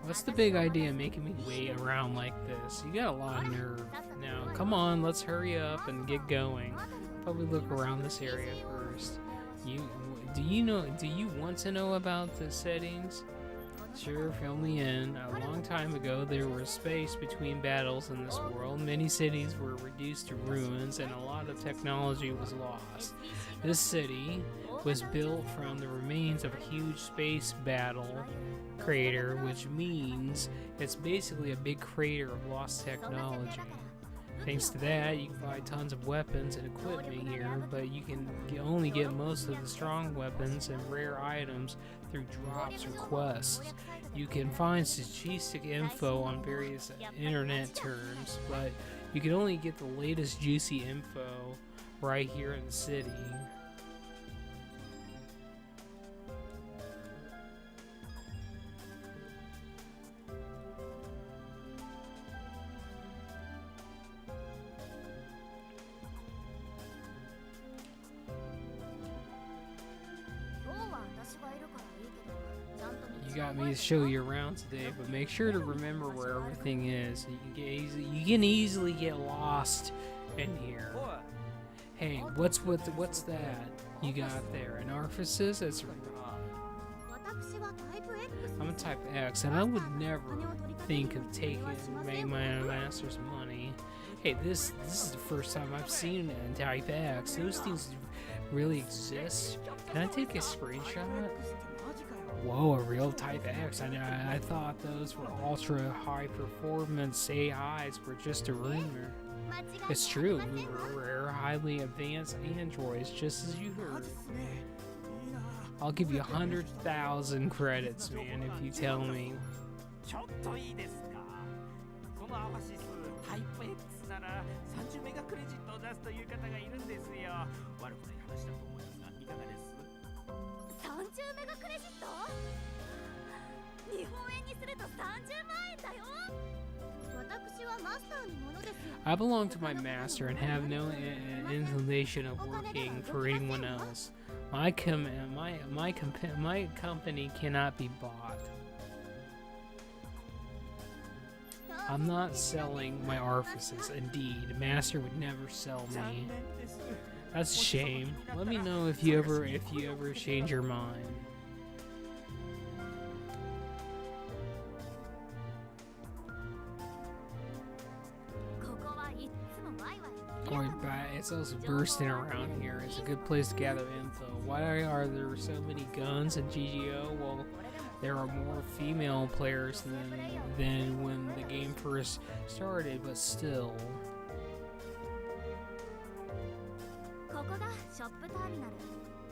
What's the big idea of making me wait around like this? You got a lot of nerve. Now, come on, let's hurry up and get going. Probably look around this area first. Do you want to know about the settings? Sure, fill me in. A long time ago, there was space between battles in this world. Many cities were reduced to ruins, and a lot of technology was lost. This city was built from the remains of a huge space battle crater, which means it's basically a big crater of lost technology. Thanks to that, you can buy tons of weapons and equipment here, but you can only get most of the strong weapons and rare items through drops or quests. You can find statistic info on various internet terms, but you can only get the latest juicy info right here in the city. You got me to show you around today, but make sure to remember where everything is. You can easily get lost in here. Hey, what's that you got there? An orifice? That's I'm a type X, and I would never think of taking my master's money. Hey, this is the first time I've seen a type X. Those things really exist. Can I take a screenshot? Whoa, a real Type X. I thought those were ultra high performance AIs were just a rumor. It's true, we were rare, highly advanced androids, just as you heard. I'll give you 100,000 credits, man, if you tell me. ちょっといいですか。このアバシスタイプ X なら30メガクレジットを出すという方がいるんですよ。悪くない話だと思いますがいかがです。30メガクレジット、日本円にすると30万円だよ。私はマスターのものですよ。 I belong to my master and have no inclination of working for anyone else. My company cannot be bought. I'm not selling my orifices. Indeed, master would never sell 残 me. 念です。 That's a shame. Let me know if you ever change your mind. Going back, it's also bursting around here. It's a good place to gather info. Why are there so many guns in GGO? Well, there are more female players than when the game first started, but still.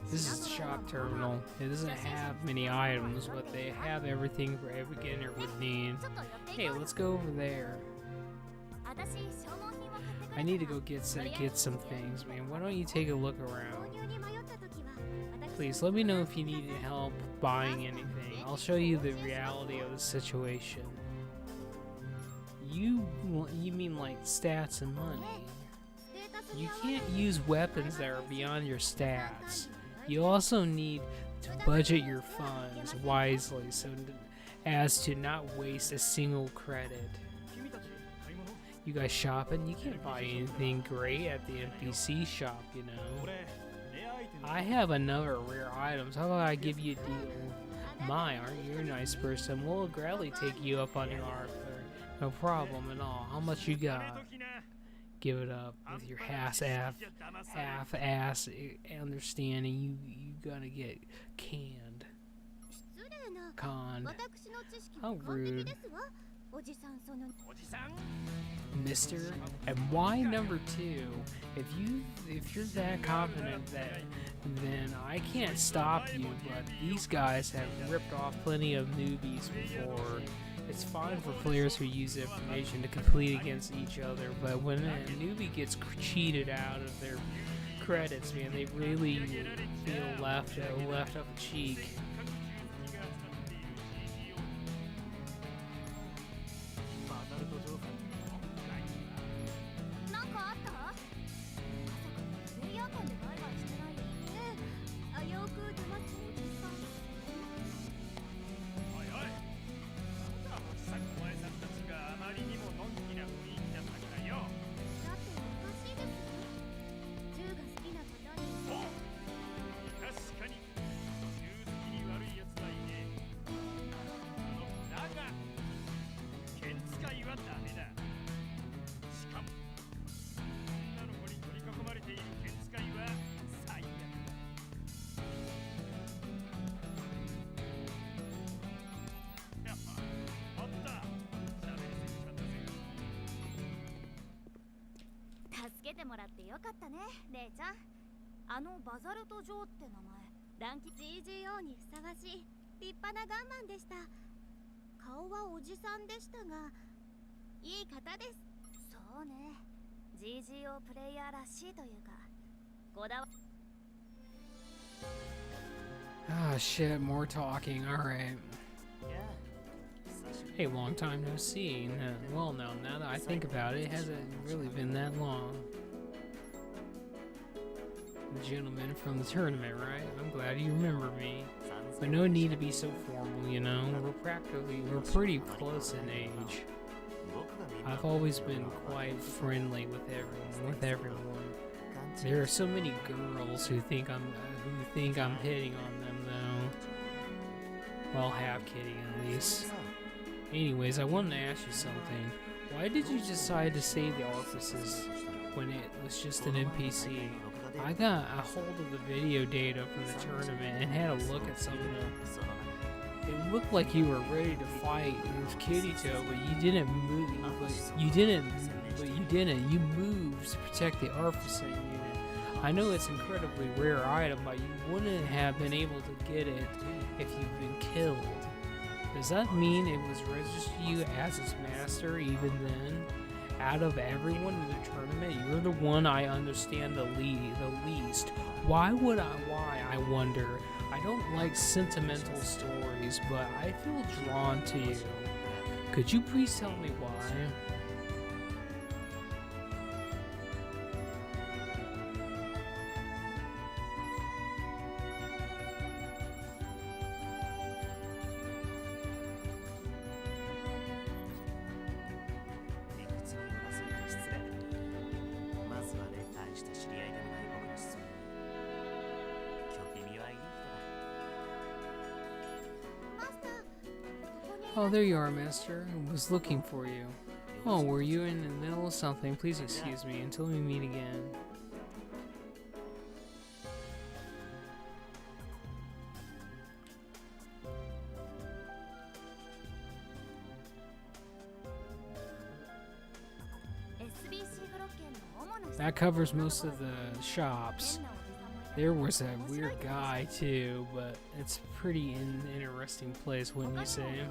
This is the shop terminal. It doesn't have many items, but they have everything for every beginner would need. Hey, let's go over there. I need to go get some things, man. Why don't you take a look around? Please let me know if you need help buying anything. I'll show you the reality of the situation. You mean like stats and money? You can't use weapons that are beyond your stats. You also need to budget your funds wisely so as to not waste a single credit. You guys shopping? You can't buy anything great at the NPC shop, you know. I have another rare items. How about I give you a deal? My, aren't you a nice person? We'll gladly take you up on your offer. No problem at all. How much you got? Give it up with your half-ass understanding. You gotta get canned. Conned. How rude. Mister, and why number 2? If you're that confident, then I can't stop you. But these guys have ripped off plenty of newbies before. It's fine for players who use information to compete against each other, but when a newbie gets cheated out of their credits, man, they really feel left up the cheek. GGO にふさわしい立派なガンマンでした。顔はおじさんでしたがいい方です。そうね、 GGO プレイヤーらしいというかこだわ。 Ah, shit, more talking. Alright. Hey, long time no see. Well, no, now that I think about it, it hasn't really been that long. The gentleman from the tournament, right? I'm glad you remember me. But no need to be so formal, you know? We're pretty close in age. I've always been quite friendly with everyone. There are so many girls who think I'm hitting on them, though. Well, half kidding at least. Anyways, I wanted to ask you something. Why did you decide to save the orifices when it was just an NPC? I got a hold of the video data from the tournament and had a look at some of them. It looked like you were ready to fight with Kirito, but you didn't move. You moved to protect the orifice unit. I know it's an incredibly rare item, but you wouldn't have been able to get it if you've been killed. Does that mean it was registered to you as its master even then? Out of everyone in the tournament, you're the one I understand the least. Why, I wonder? I don't like sentimental stories, but I feel drawn to you. Could you please tell me why? Oh, there you are, mister. I was looking for you. Oh, were you in the middle of something? Please excuse me until we meet again. That covers most of the shops. There was a weird guy too, but it's pretty interesting place, wouldn't you say?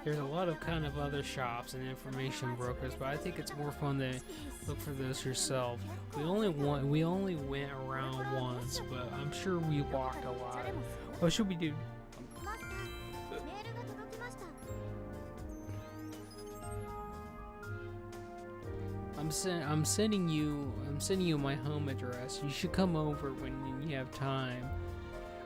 There's a lot of kind of other shops and information brokers, but I think it's more fun to look for those yourself. We only went around once, but I'm sure we walked a lot. What should we do? I'm sending you my home address. You should come over when you have time.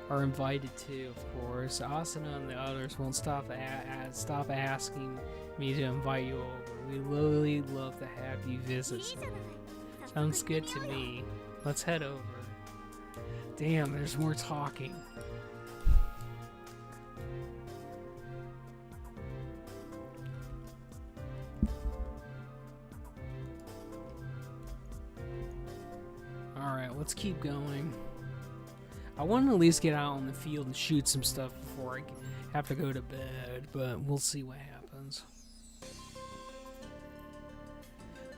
Are invited to, of course. Asuna and the others won't stop asking me to invite you over. We really love to have you visit. Sounds good to me. Let's head over. Damn, there's more talking. Alright, let's keep going. I want to at least get out on the field and shoot some stuff before I have to go to bed, but we'll see what happens.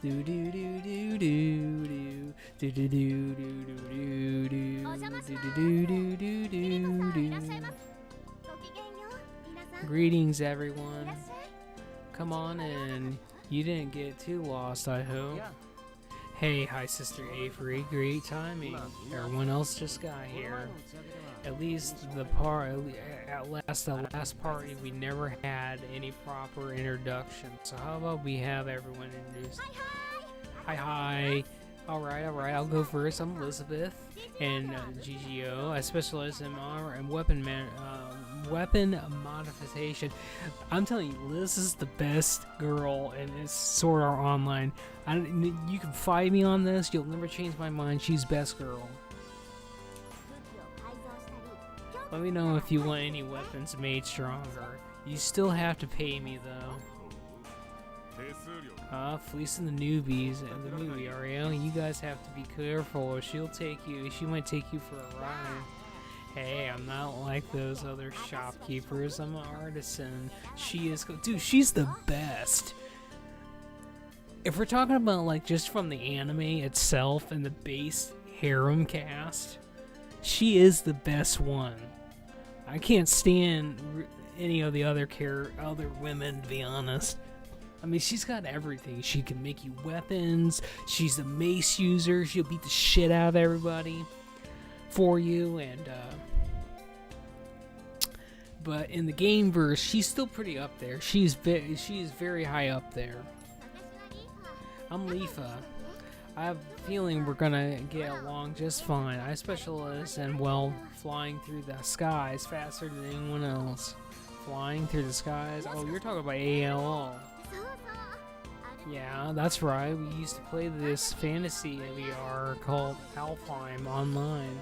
Do do do do do do do do do do do do do do do do do. Greetings, everyone. Come on in. You didn't get too lost, I hope. Hey, hi Sister Avery, great timing. Everyone else just got here. At least the last party we never had any proper introduction. So how about we have everyone introduced? Hi. Alright, I'll go first. I'm Elizabeth, and GGO. I specialize in weapon modification. I'm telling you, Liz is the best girl in this Sword Art Online. You can fight me on this, you'll never change my mind. She's best girl. Let me know if you want any weapons made stronger. You still have to pay me though. Fleecing the newbies in the movie, Ariel. You guys have to be careful or she might take you for a ride. Hey, I'm not like those other shopkeepers. I'm an artisan. Dude, she's the best. If we're talking about like just from the anime itself and the base harem cast, she is the best one. I can't stand any of the other women, to be honest. I mean, she's got everything. She can make you weapons. She's a mace user. She'll beat the shit out of everybody for you. And but in the game verse, she's still pretty up there. She's very high up there. I'm Leafa. I have a feeling we're gonna get along just fine. I specialize in, well, flying through the skies faster than anyone else. Flying through the skies? Oh, you're talking about ALO. Yeah, that's right. We used to play this fantasy VR called Alfheim online.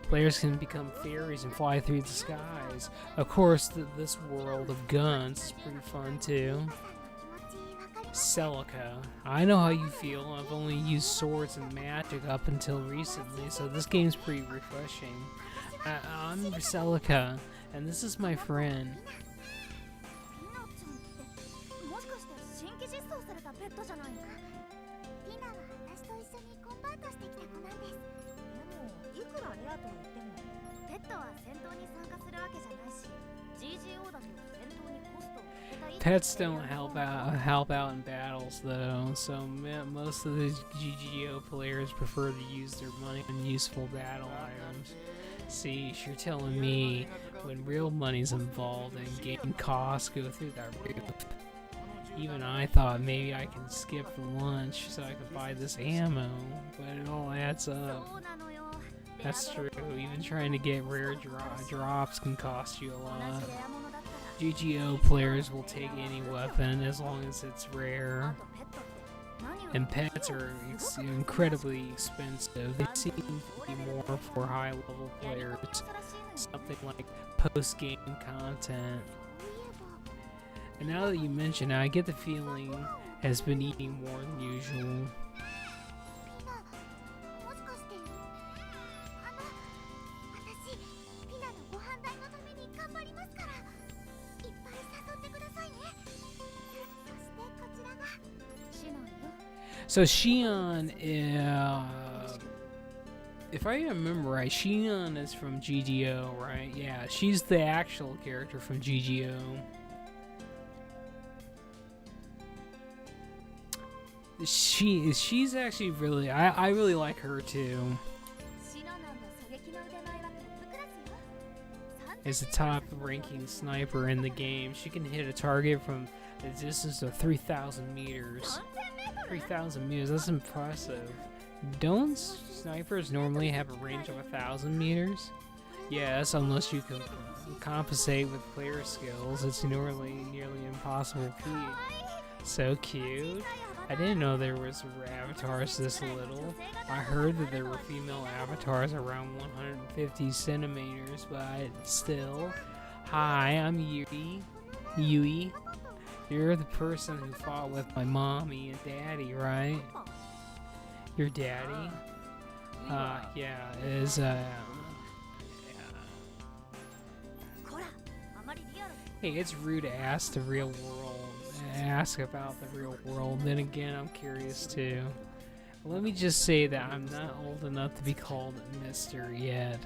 Players can become fairies and fly through the skies. Of course, this world of guns is pretty fun too. Celica. I know how you feel. I've only used swords and magic up until recently, so this game's pretty refreshing. I'm Celica, and this is my friend. とは言ってもペットは戦闘に参加するわけじゃないし GGO だと戦闘にコストをかけたい Pets don't help out in battles though, so most of the GGO players prefer to use their money on useful battle items. See, you're telling me when real money's involved and game costs go through that roof. Even I thought maybe I can skip lunch so I can buy this ammo, but it all adds up. そうなのよ That's true. Even trying to get rare drops can cost you a 同 lot. じレアものだったら GGO players will take any weapon as long as it's あ rare. とペットって何より And pets are incredibly expensive. They seem to be more for high-level やり込み players. もそうらしいのよ Something like post-game content. And now that you mention it, I get the feeling has been eating more than usual. ピナもしかして私ピナのご飯代のために頑張りますからいっぱい誘ってくださいねそしてこちらがシノンよ So Shion, if I remember right, Shion is from GGO, right? Yeah, she's the actual character from GGO. She's actually really I really like her too. シノノンの狙撃の腕前はトップクラスよ As the top ranking sniper in the game, she can hit a target from a distance of 3,000 meters. 3,000 meters, that's impressive. Don't snipers normally have a range of 1,000 meters? Yes, unless you can compensate with player skills. It's nearly impossible feat. So cute. I didn't know there was avatars this little. I heard that there were female avatars around 150 centimeters, but still. Hi, I'm Yui. Yui. You're the person who fought with my mommy and daddy, right? Your daddy? Yeah, is, こらあまりリアル Hey, it's rude to ask the real world. Ask about the real world. Then again, I'm curious too. Let me just say that I'm not old enough to be called Mister yet.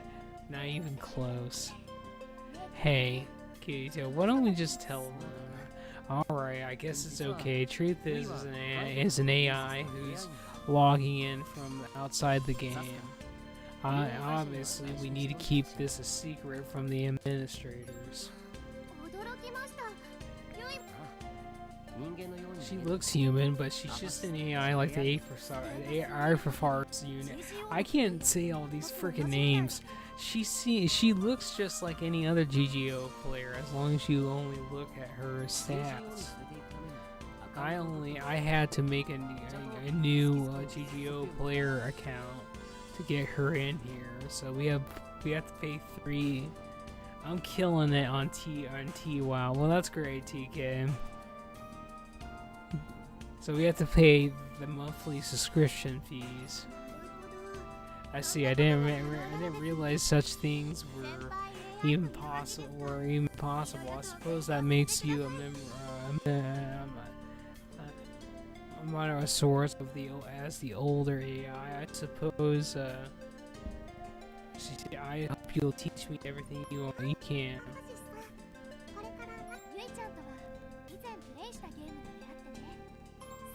Not even close. Hey, Kirito, why don't we just tell them? Alright, I guess it's okay. Truth is an AI who's logging in from outside the game. Obviously, we need to keep this a secret from the administrators. 驚きましたユイ She looks human, but she's just an AI like the Arthur's unit. I can't say all these freaking names. She looks just like any other GGO player as long as you only look at her stats. I had to make a new GGO player account to get her in here. So we have to pay 3. I'm killing it on T WoW. Well, that's great, TK. So we have to pay the monthly subscription fees. I see. I didn't realize such things were even possible. I suppose that makes you a member. I'm a source of the older AI. I suppose. I hope you'll teach me everything you can. これからユイちゃんとは以前プレイしたゲームで出会ってね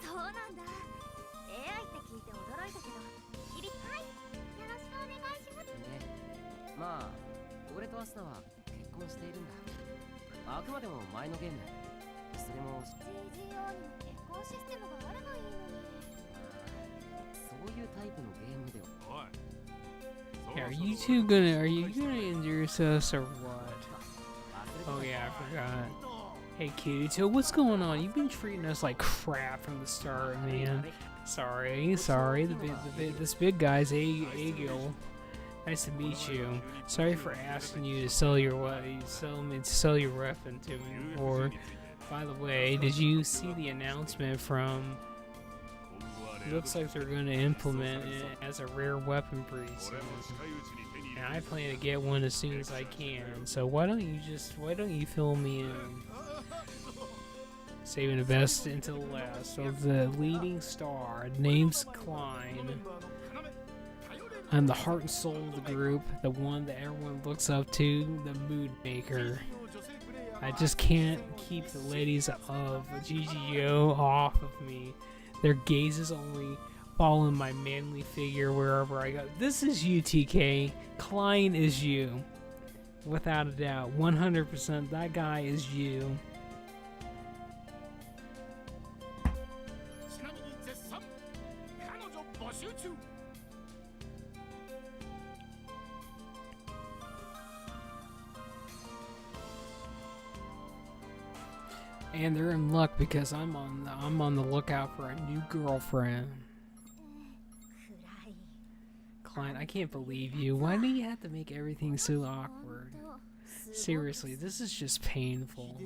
そうなんだ AI って聞いて驚いたけどキリはいよろしくお願いしますねまあ俺とアスナは結婚しているんだあくまでも前のゲームそれも GGO にも結婚システムがあればいいのにそういうタイプのゲームでは Yeah, are you gonna introduce us or what? Oh yeah, I forgot. Hey Kirito, what's going on? You've been treating us like crap from the start, man. Sorry. This big guy's Agil. Nice to meet you. Sorry for asking you to sell your weapon to me before. By the way, did you see the announcement from? Looks like they're going to implement it as a rare weapon pretty soon. And I plan to get one as soon as I can. So why don't you fill me in? Saving the best until the last. So the leading star, name's Klein. I'm the heart and soul of the group, the one that everyone looks up to, the mood maker. I just can't keep the ladies of GGO off of me. Their gazes only follow my manly figure wherever I go. This is you, TK. Klein is you. Without a doubt. 100%. That guy is you. And they're in luck because I'm on the lookout for a new girlfriend. Klein, I can't believe you. Why do you have to make everything so awkward? Seriously, this is just painful.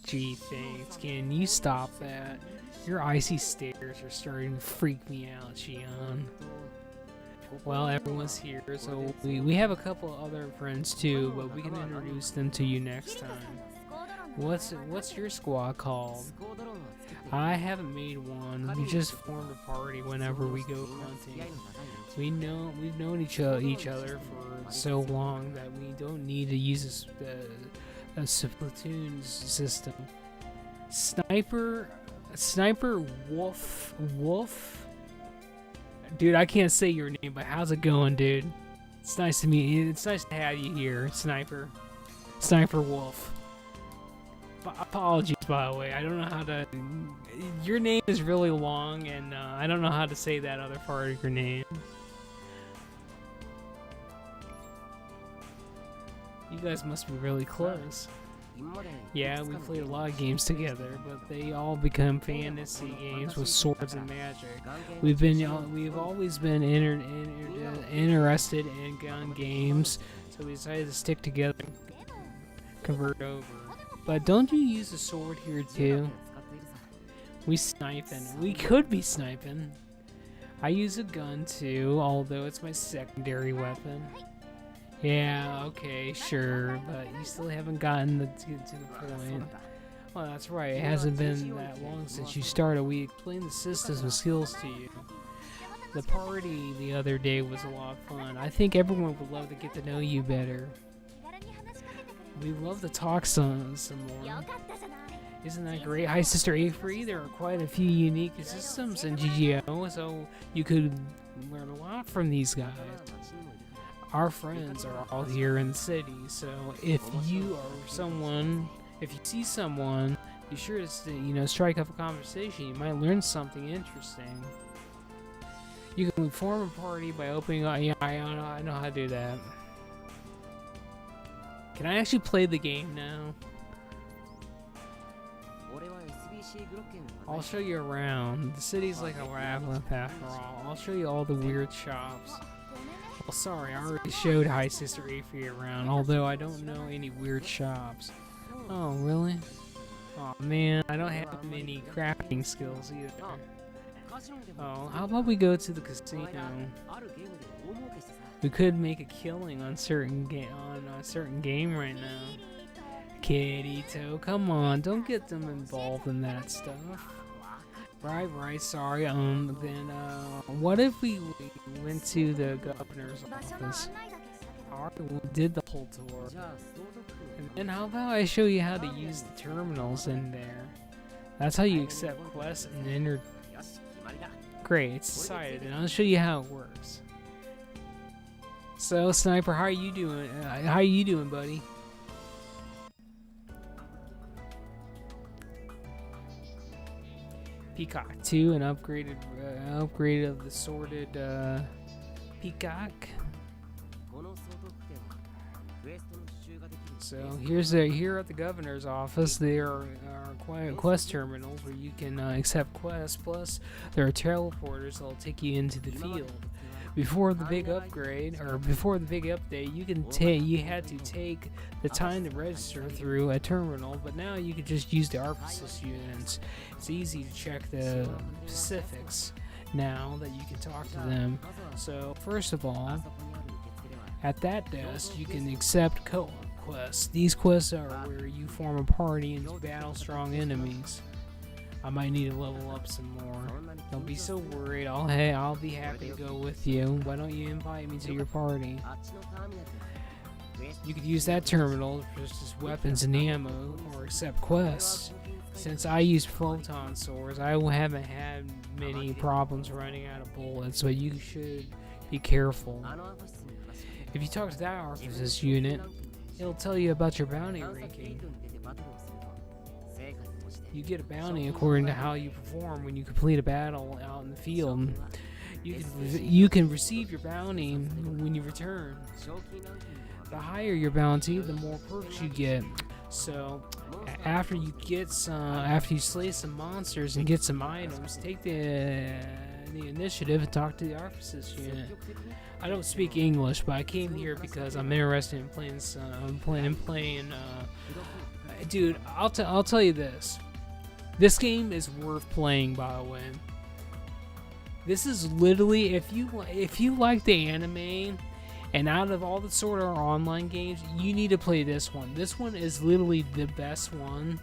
Gee, thanks. Can you stop that? Your icy stares are starting to freak me out, Shion. Well, everyone's here, so we have a couple other friends too, but we can introduce them to you next time. What's your squad called? I haven't made one. We just formed a party whenever we go hunting. We've known each other for so long that we don't need to use a platoon system. Sniper Wolf. Dude, I can't say your name, but how's it going, dude? It's nice to meet you. It's nice to have you here, Sniper Wolf. Apologies, by the way. I don't know how to. Your name is really long, and I don't know how to say that other part of your name. You guys must be really close. Yeah, we played a lot of games together, but they all become fantasy games with swords and magic. We've always been interested in gun games, so we decided to stick together, convert over. But don't you use a sword here too? We sniping. We could be sniping. I use a gun too, although it's my secondary weapon. Yeah, okay, sure, but you still haven't gotten to the point. Well, that's right. It hasn't been that long since you started. We explained the systems and skills to you. The party the other day was a lot of fun. I think everyone would love to get to know you better. We love to talk some more. Isn't that great? Hi, Sister Avery. There are quite a few unique systems in GGO, so you could learn a lot from these guys. Our friends are all here in the city, so if you see someone, be sure to strike up a conversation. You might learn something interesting. You can form a party by opening. Yeah, I know how to do that. Can I actually play the game now? I'll show you around. The city's like a labyrinth after all. I'll show you all the weird shops. Well, sorry, I already showed Hi Sister Avery around, although I don't know any weird shops. Oh, really? Oh man, I don't have many crafting skills either. Oh, how about we go to the casino? We could make a killing on a certain game right now. Kirito, come on, don't get them involved in that stuff. Right, sorry. Then, what if we went to the governor's office? Already did the whole tour. And then how about I show you how to use the terminals in there? That's how you accept quests and enter. Great, it's decided, and I'll show you how it works. So, Sniper, how are you doing? Buddy? Peacock 2, an upgrade of the sorted Peacock. So here at the governor's office, there are quest terminals where you can accept quests. Plus, there are teleporters that'll take you into the field. Before the big upgrade, or before the big update, you had to take the time to register through a terminal, but now you can just use the ARPSys units. It's easy to check the specifics now that you can talk to them. So first of all, at that desk, you can accept co-op quests. These quests are where you form a party and battle strong enemies. I might need to level up some more. Don't be so worried. I'll be happy to go with you. Why don't you invite me to your party? You could use that terminal for just weapons and ammo, or accept quests. Since I use photon swords, I haven't had many problems running out of bullets, but you should be careful. If you talk to that officer's unit, it'll tell you about your bounty ranking. You get a bounty according to how you perform when you complete a battle out in the field. You can receive your bounty when you return. The higher your bounty, the more perks you get. So, after you slay some monsters and get some items, take the initiative and talk to the officers unit. I don't speak English, but I came here because I'm interested in playing. Dude, I'll tell you this. This game is worth playing, by the way. This is literally, if you like the anime, and out of all the sort of online games, you need to play this one. This one is literally the best one.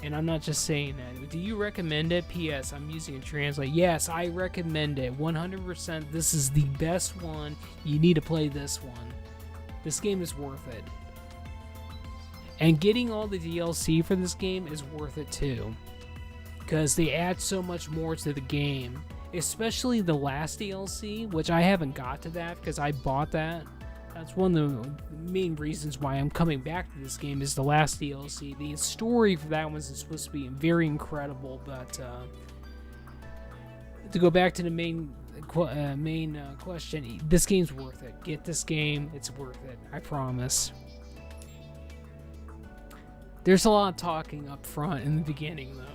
And I'm not just saying that. Do you recommend it? P.S. I'm using a translate. Yes, I recommend it. 100%. This is the best one. You need to play this one. This game is worth it. And getting all the DLC for this game is worth it too. Because they add so much more to the game. Especially the last DLC, which I haven't got to that because I bought that. That's one of the main reasons why I'm coming back to this game is the last DLC. The story for that one is supposed to be very incredible, but to go back to the main question, this game's worth it. Get this game, it's worth it. I promise. There's a lot of talking up front in the beginning, though.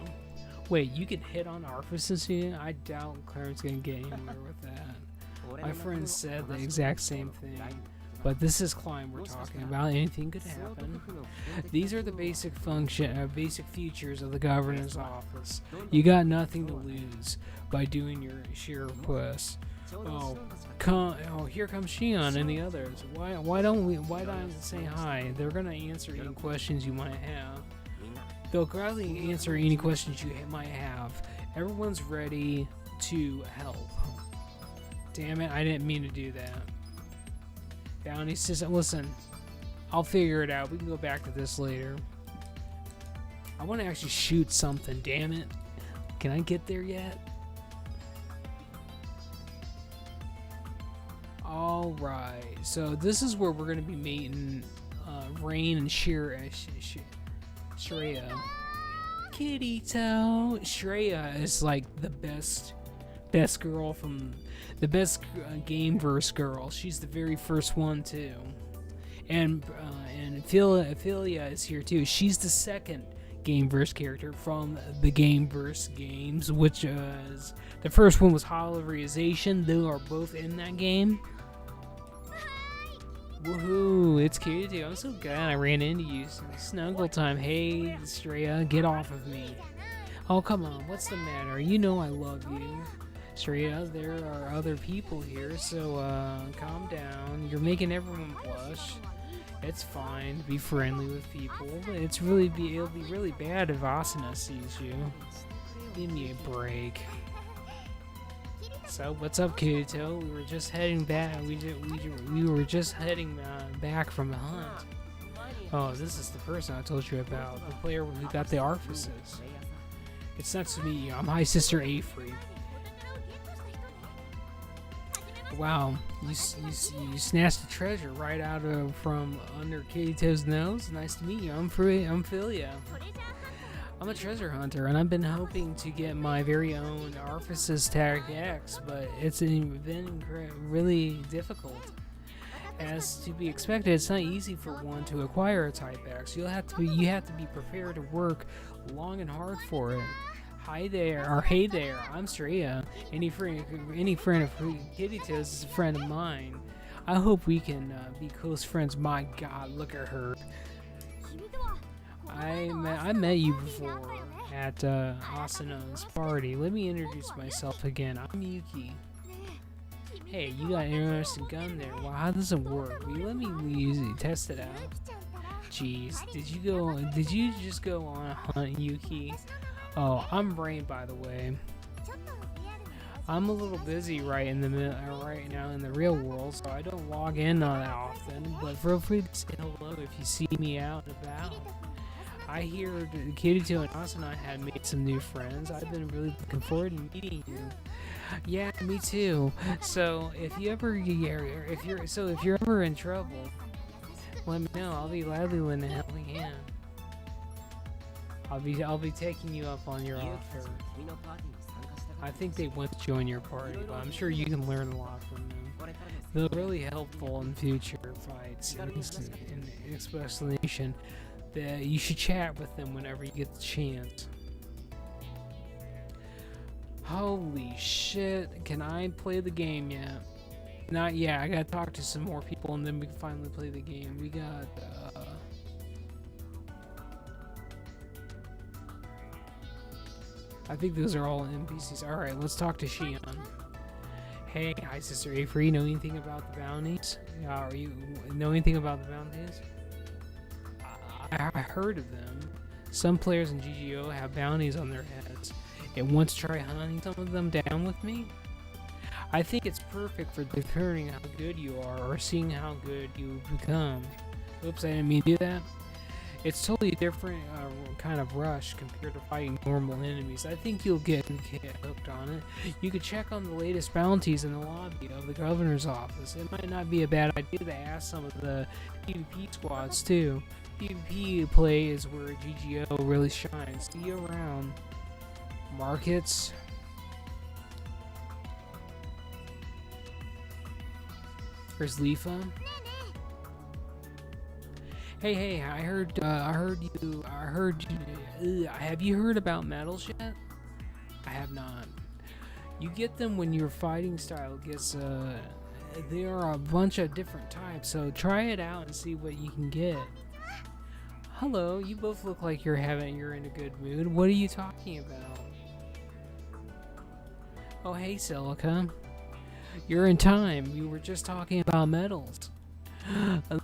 Wait, you can hit on orifices here? I doubt Claire's gonna get anywhere with that. My friend said the exact same thing. But this is Klein we're talking about. Anything could happen. These are the basic features of the governor's office. You got nothing to lose by doing your share requests. Here comes Shion and the others. Why don't I say hi? They're gonna answer any questions you might have. They'll gladly answer any questions you might have. Everyone's ready to help. Damn it, I didn't mean to do that. Bounty system. Listen, I'll figure it out. We can go back to this later. I want to actually shoot something, damn it. Can I get there yet? Alright, so this is where we're going to be meeting Rain and Shreya. Kirito. Shreya is like the best girl from the best Gameverse girl. She's the very first one too, and Ophelia is here too. She's the second Gameverse character from the Gameverse games, which is the first one was Holorization. They are both in that game. Woohoo! It's Kirito. I'm so glad I ran into you. Snuggle time. Hey, Shreya, get off of me. Oh, come on. What's the matter? You know I love you. Shreya, there are other people here, so calm down. You're making everyone blush. It's fine to be friendly with people. It'll be really bad if Asuna sees you. Give me a break. So what's up, Kirito? We were just heading back. We were just heading back from a hunt. Oh, this is the person I told you about. The player who got the orifices. It's nice to meet you. I'm High Sister Afrey. Wow, you snatched the treasure right out from under Kirito's nose. Nice to meet you. I'm Philia. I'm a treasure hunter, and I've been hoping to get my very own Orifices Tag X, but it's been really difficult. As to be expected, it's not easy for one to acquire a Type X. You have to be prepared to work long and hard for it. Hi there, or hey there, I'm Shreya. Any friend of Kirito's is a friend of mine. I hope we can be close friends. My God, look at her. I met you before at Asuna's party. Let me introduce myself again. I'm Yuki. Hey, you got an interesting gun there. Well, how does it work? Will you let me use it, test it out? Jeez, did you just go on a hunt, Yuki? Oh, I'm Brain, by the way. ちょっとリアルな I'm a little busy right now in the real world, so I don't log in that often. But feel free to say hello if you see me out and about. I hear Kirito and Asuna had made some new friends. I've been really looking forward to meeting you. Yeah, me too. So if you're ever in trouble, let me know. I'll be gladly lending a helping hand. I'll be taking you up on your 勇気 offer. たちが君のパーティーに参加したか I った think they want to join your party, but I'm sure you can learn a lot from them. これからの They're really helpful in future fights in explanation. That you should chat with them whenever you get the chance. Holy shit! Can I play the game yet? Not yet. I gotta talk to some more people and then we can finally play the game. We got. I think those are all NPCs. Alright, let's talk to Shion. Hey, hi Sister Avery, know anything about the bounties? Are you know anything about the bounties? I heard of them. Some players in GGO have bounties on their heads. And once try hunting some of them down with me? I think it's perfect for determining how good you are or seeing how good you become. Oops, I didn't mean to do that. It's totally different kind of rush compared to fighting normal enemies. I think you'll get hooked on it. You could check on the latest bounties in the lobby of the governor's office. It might not be a bad idea to ask some of the PvP squads too. PvP play is where GGO really shines. See you around. Markets. There's Leafa. Hey, I heard you. Have you heard about medals yet? I have not. You get them when your fighting style gets, there are a bunch of different types, so try it out and see what you can get. Hello, you both look like you're in a good mood. What are you talking about? Oh, hey, Celica. You're in time. We were just talking about medals. The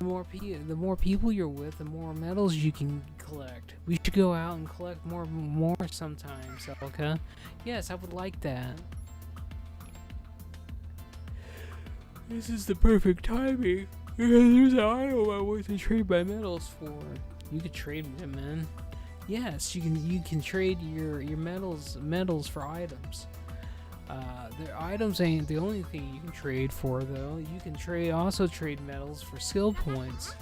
more people you're with, the more medals you can collect. We should go out and collect more sometime, Celica. Yes, I would like that. This is the perfect timing. There's an item I want to trade my medals for. You could trade them, man. Yes, you can trade your medals for items. The items ain't the only thing you can trade for, though. You can also trade medals for skill points.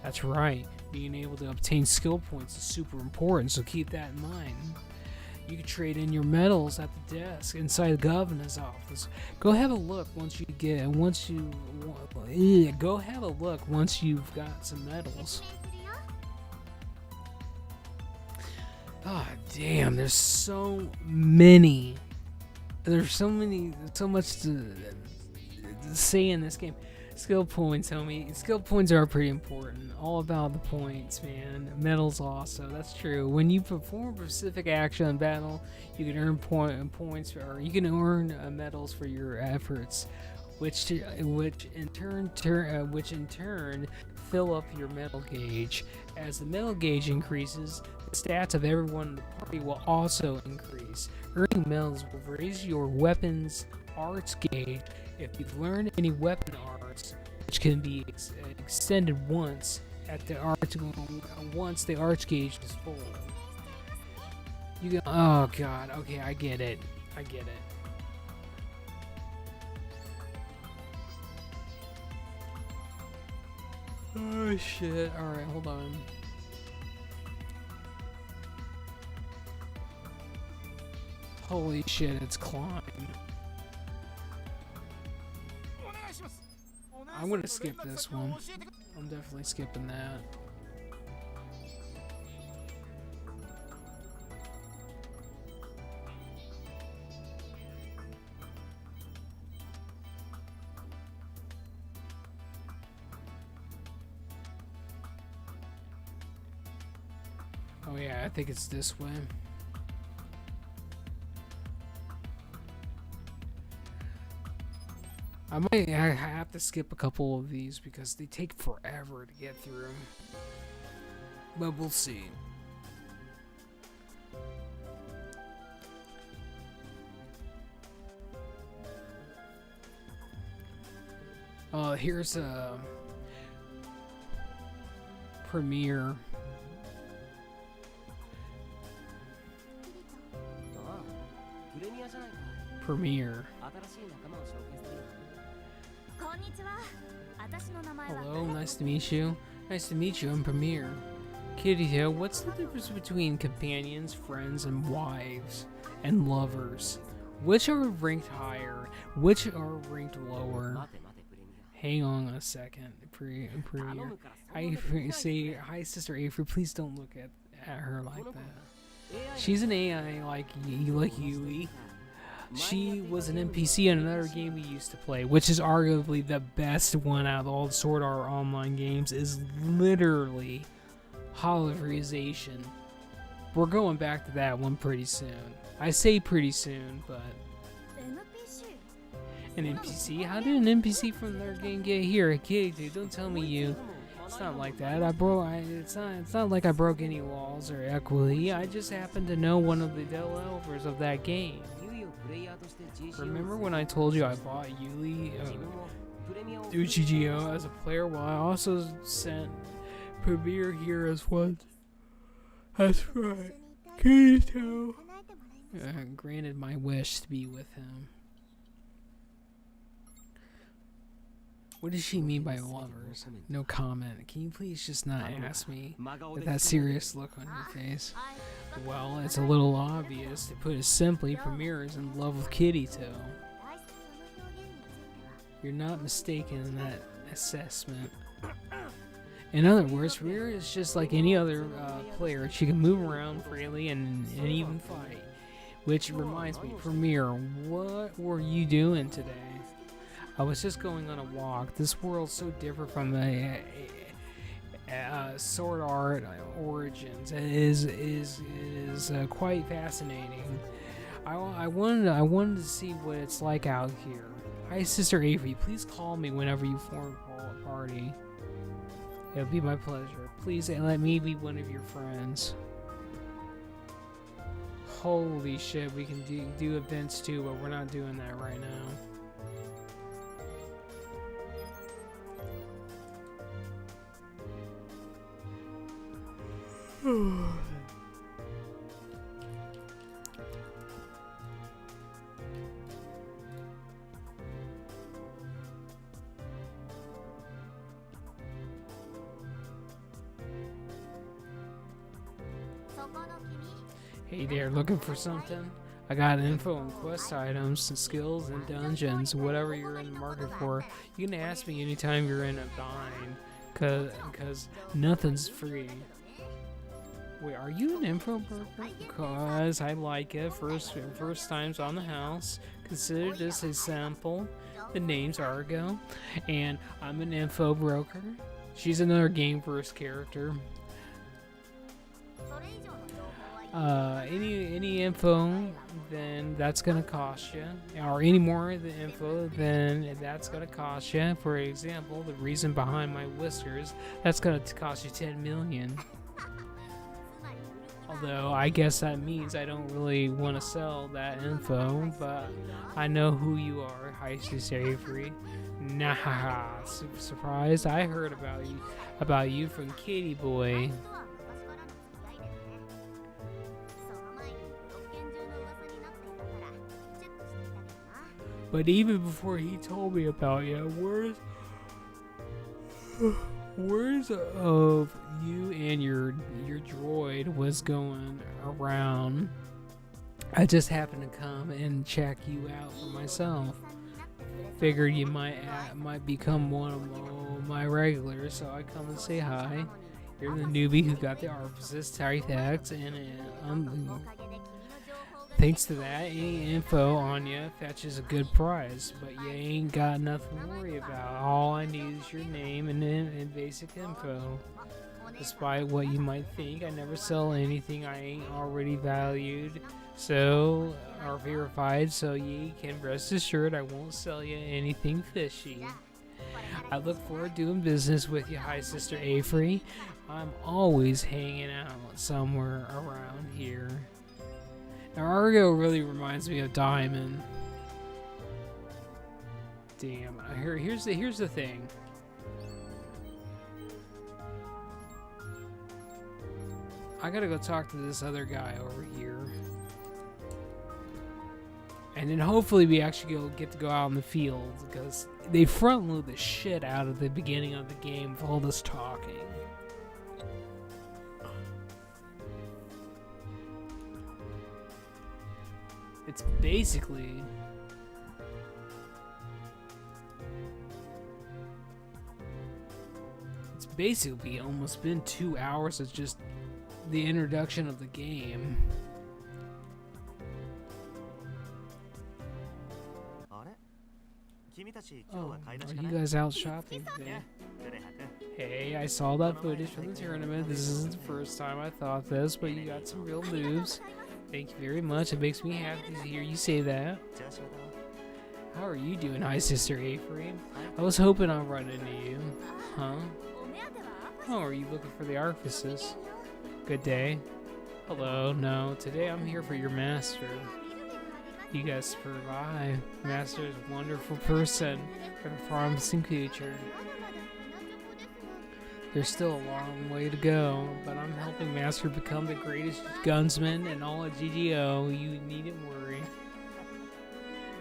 That's right. Being able to obtain skill points is super important, so keep that in mind. You can trade in your medals at the desk inside the governor's office. Go have a look once you've got some medals. Ah, damn, there's so many. There's so much to say in this game. Skill points, homie. Skill points are pretty important. All about the points, man. Medals also. That's true. When you perform a specific action in battle, you can earn points, or you can earn medals for your efforts, which in turn fill up your medal gauge. As the medal gauge increases, the stats of everyone in the party will also increase. Earning medals will raise your weapons arts gauge if you've learned any weapon arts, which can be extended once the arts gauge is full. Oh god, okay, I get it. Oh shit, alright, hold on. Holy shit, it's Klein. I'm gonna skip this one. I'm definitely skipping that. Oh yeah, I think it's this way. I have to skip a couple of these because they take forever to get through. But we'll see. Here's a premiere. ああ、プレミアじゃないか。 Premiere. 新しい仲間を紹介するよ。こんにちは。私の名前は Hello, nice to meet you. Nice to meet you on Premiere. Kitty, what's the difference between companions, friends, and wives, and lovers? Which are ranked higher? Which are ranked lower? 待て待て、プレミア。 Hang on a second. Premiere. Say hi, Sister Avery. Please don't look at her like that. She's an AI like Yui. She was an NPC in another game we used to play, which is arguably the best one out of all the Sword Art Online games. Is literally Holorization. We're going back to that one pretty soon. I say pretty soon, but NPC an NPC? How did an NPC from their game get here? Kitty, dude, don't tell me you. It's not like that. It's not like I broke any laws or equity. I just happen to know one of the developers of that game. ユイをプレイヤーとして GC を Remember when I told you I bought Yuli 自分もプレミアを Uchijio as a player? Well, I also sent Premiere here as one. That's right. Kirito. Granted my wish to be with him. What does she mean by lovers? No comment. Can you please just not ask me with that serious look on your face? Well, it's a little obvious. To put it simply, Premiere is in love with Kirito. You're not mistaken in that assessment. In other words, Premiere is just like any other player. She can move around freely and even fight. Which reminds me, Premiere, what were you doing today? I was just going on a walk. This world's so different from the Sword Art origins. It is quite fascinating. I wanted to see what it's like out here. Hi, Sister Avery. Please call me whenever you form a party. It'll be my pleasure. Please let me be one of your friends. Holy shit, we can do events too, but we're not doing that right now. Hey there, looking for something? I got info and quest items and skills and dungeons, whatever you're in the market for. You can ask me anytime you're in a bind, cause nothing's free. Wait, are you an info broker? Cause I like it. First times on the house. Consider this a sample. The name's Argo, and I'm an info broker. She's another Gameverse character. Any info, then that's gonna cost you, or any more of the info, then that's gonna cost you. For example, the reason behind my whiskers, that's gonna cost you 10 million. Although I guess that means I don't really want to sell that info, but I know who you are. Hi, Sister Avery. Nah, super surprised. I heard about you from Kitty Boy. But even before he told me about you, words of you and your droid was going around. I just happened to come and check you out for myself. Figured you might become one of my regulars, so I come and say hi. You're the newbie who got the Arphasis Taritax, and thanks to that, any info on you fetches a good price, but you ain't got nothing to worry about. All I need is your name and basic info. Despite what you might think, I never sell anything I ain't already valued or verified, so ye can rest assured I won't sell you anything fishy. I look forward to doing business with you, hi Sister Avery. I'm always hanging out somewhere around here. Now, Argo really reminds me of Diamond. damn. Here's the thing. I gotta go talk to this other guy over here. And then hopefully we actually get to go out in the field, because they front load the shit out of the beginning of the game with all this talking. It's basically almost been 2 hours of just the introduction of the game. Oh, are you guys out shopping today? Hey, I saw that footage from the tournament. This isn't the first time I thought this, but you got some real moves. Thank you very much. It makes me happy to hear you say that. How are you doing, hi sister Aframe? I was hoping I'd run into you. Huh? Oh, are you looking for the Arfices? Good day. Hello, no, today I'm here for your master. You guys survive. Master is a wonderful person and a promising future. There's still a long way to go, but I'm helping Master become the greatest gunsman in all of GGO. You needn't worry.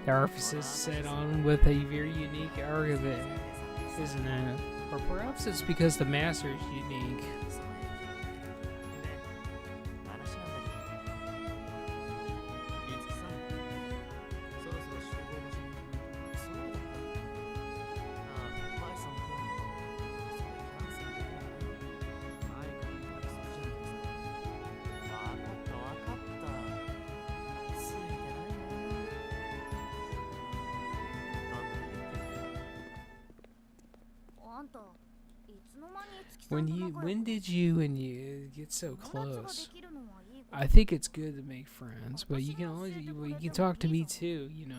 The Arfices set on with a very unique argument, isn't it? Or perhaps it's because the Master is unique. When did you and you get so close? I think it's good to make friends, but you can talk to me too, you know.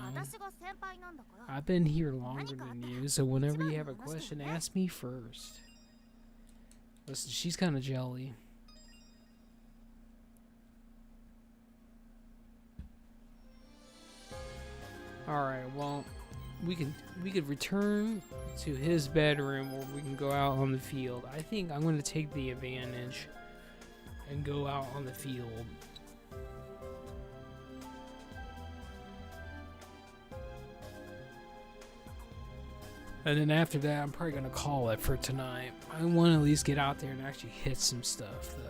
I've been here longer than you, so whenever you have a question, ask me first. Listen, she's kind of jelly. All right, well, we could return to his bedroom, or we can go out on the field. I think I'm going to take the advantage and go out on the field. And then after that, I'm probably going to call it for tonight. I want to at least get out there and actually hit some stuff, though.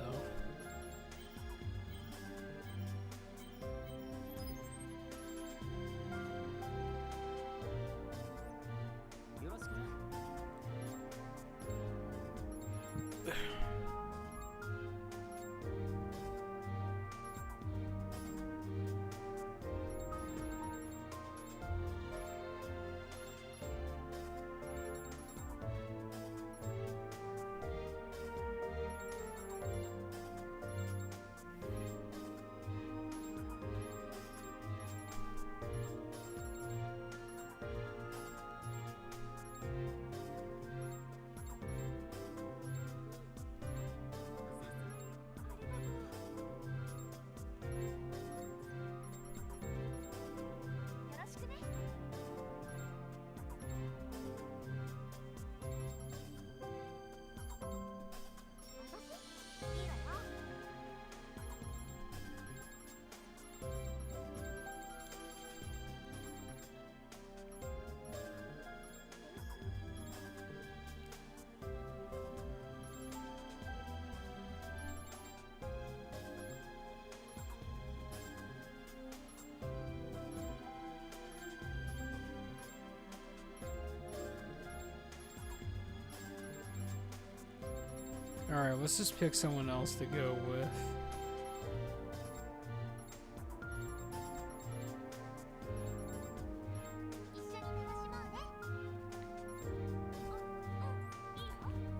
Alright, let's just pick someone else to go with.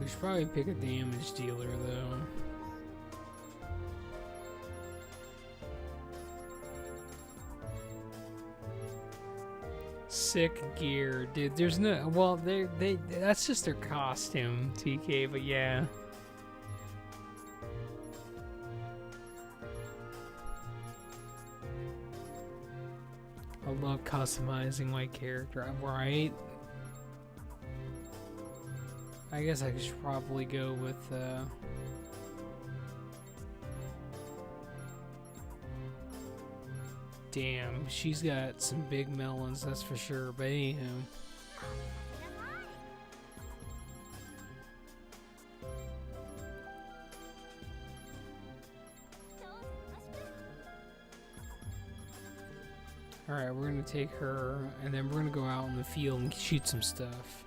We should probably pick a damage dealer, though. Sick gear, dude. There's no, well, that's just their costume, TK, but yeah. I love customizing my character, right? I guess I should probably go with damn, she's got some big melons, that's for sure. But anywho, alright, we're gonna take her and then we're gonna go out in the field and shoot some stuff.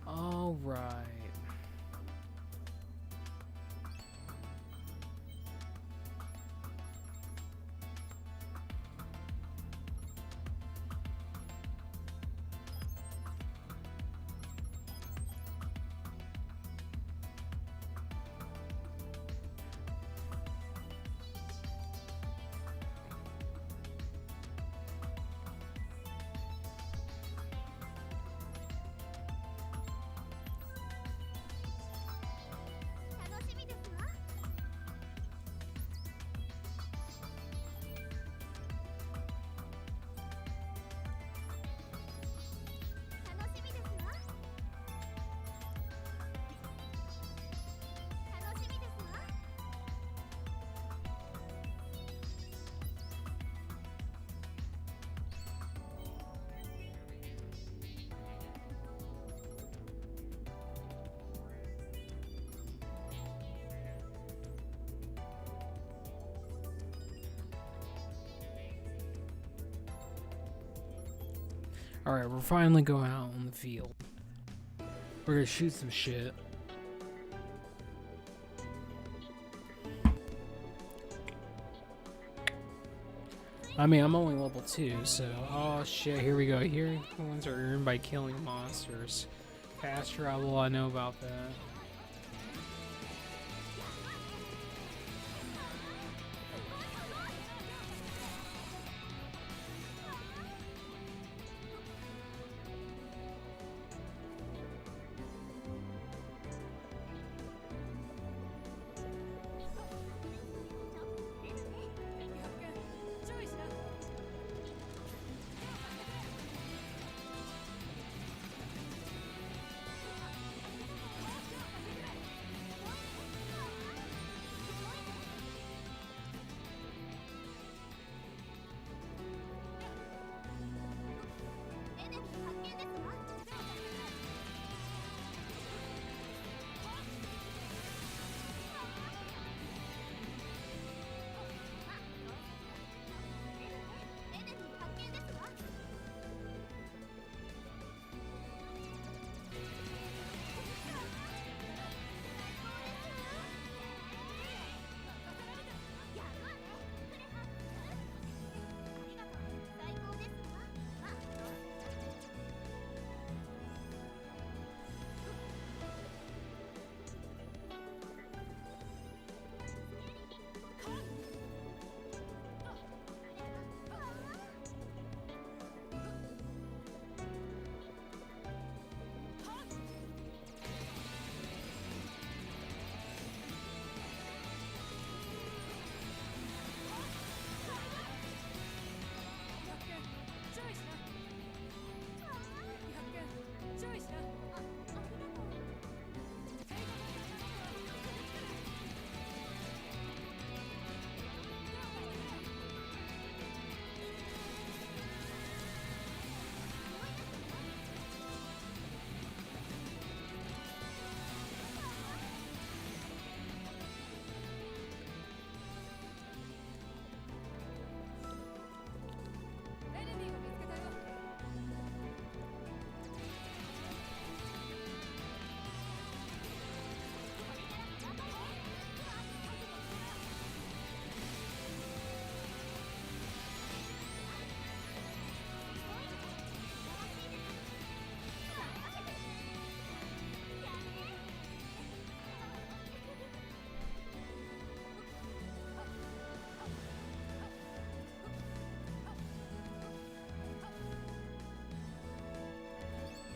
Alright. Alright, we're finally going out in the field. We're gonna shoot some shit. I mean, I'm only level 2, so... Oh shit, here we go. Here, ones are earned by killing monsters. Fast travel, I know about that.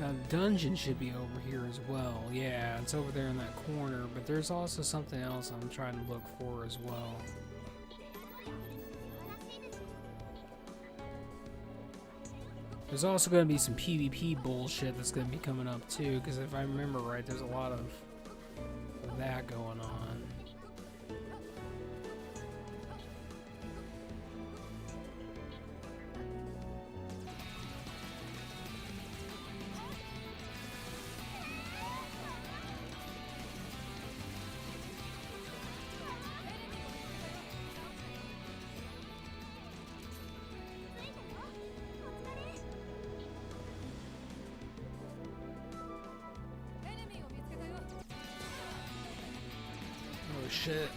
Now the dungeon should be over here as well. Yeah, it's over there in that corner, but there's also something else I'm trying to look for as well. There's also going to be some PvP bullshit that's going to be coming up too, because if I remember right, there's a lot of that going on. Oh shit.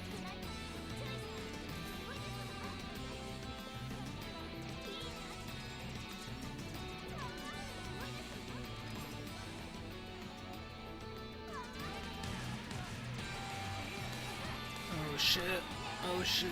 Oh shit. Oh shit.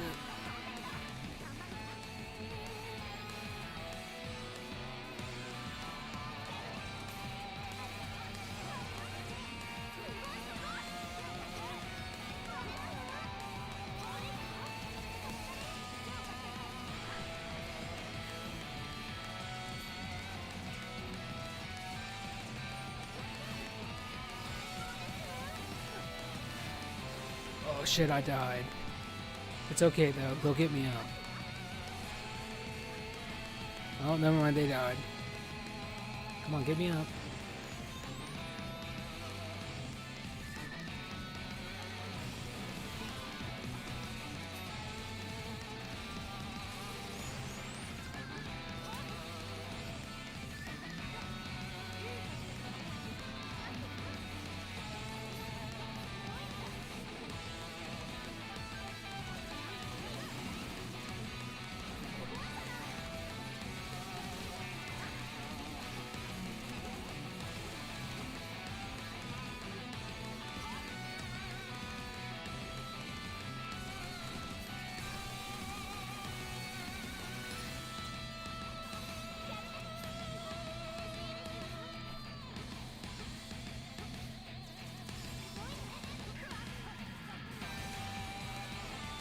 Oh shit, I died. It's okay though, go get me up. Oh, never mind, they died. Come on, get me up.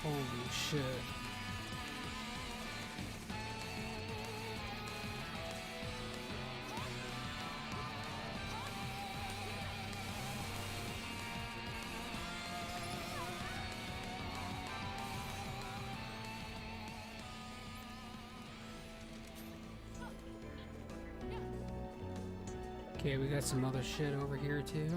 Holy shit. Okay, we got some other shit over here too.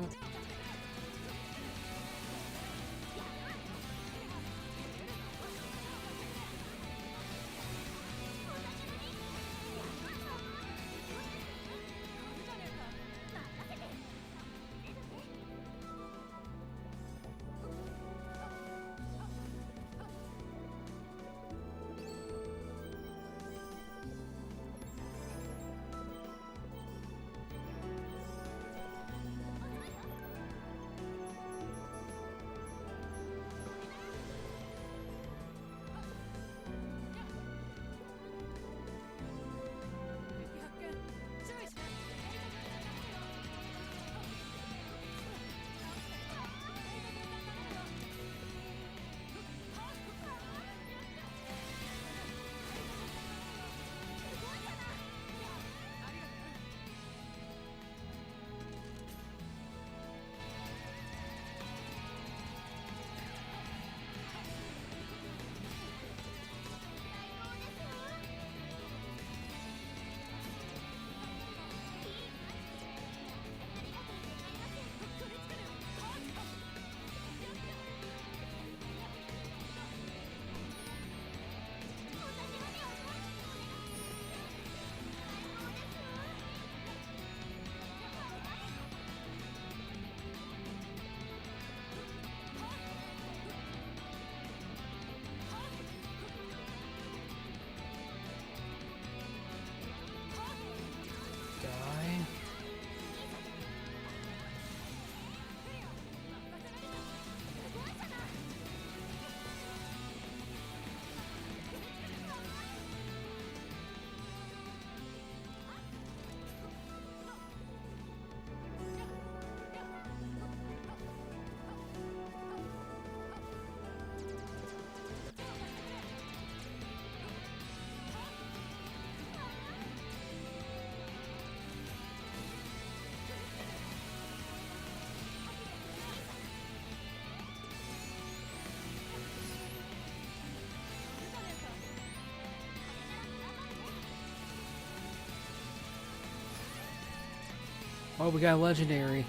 Oh, we got a legendary.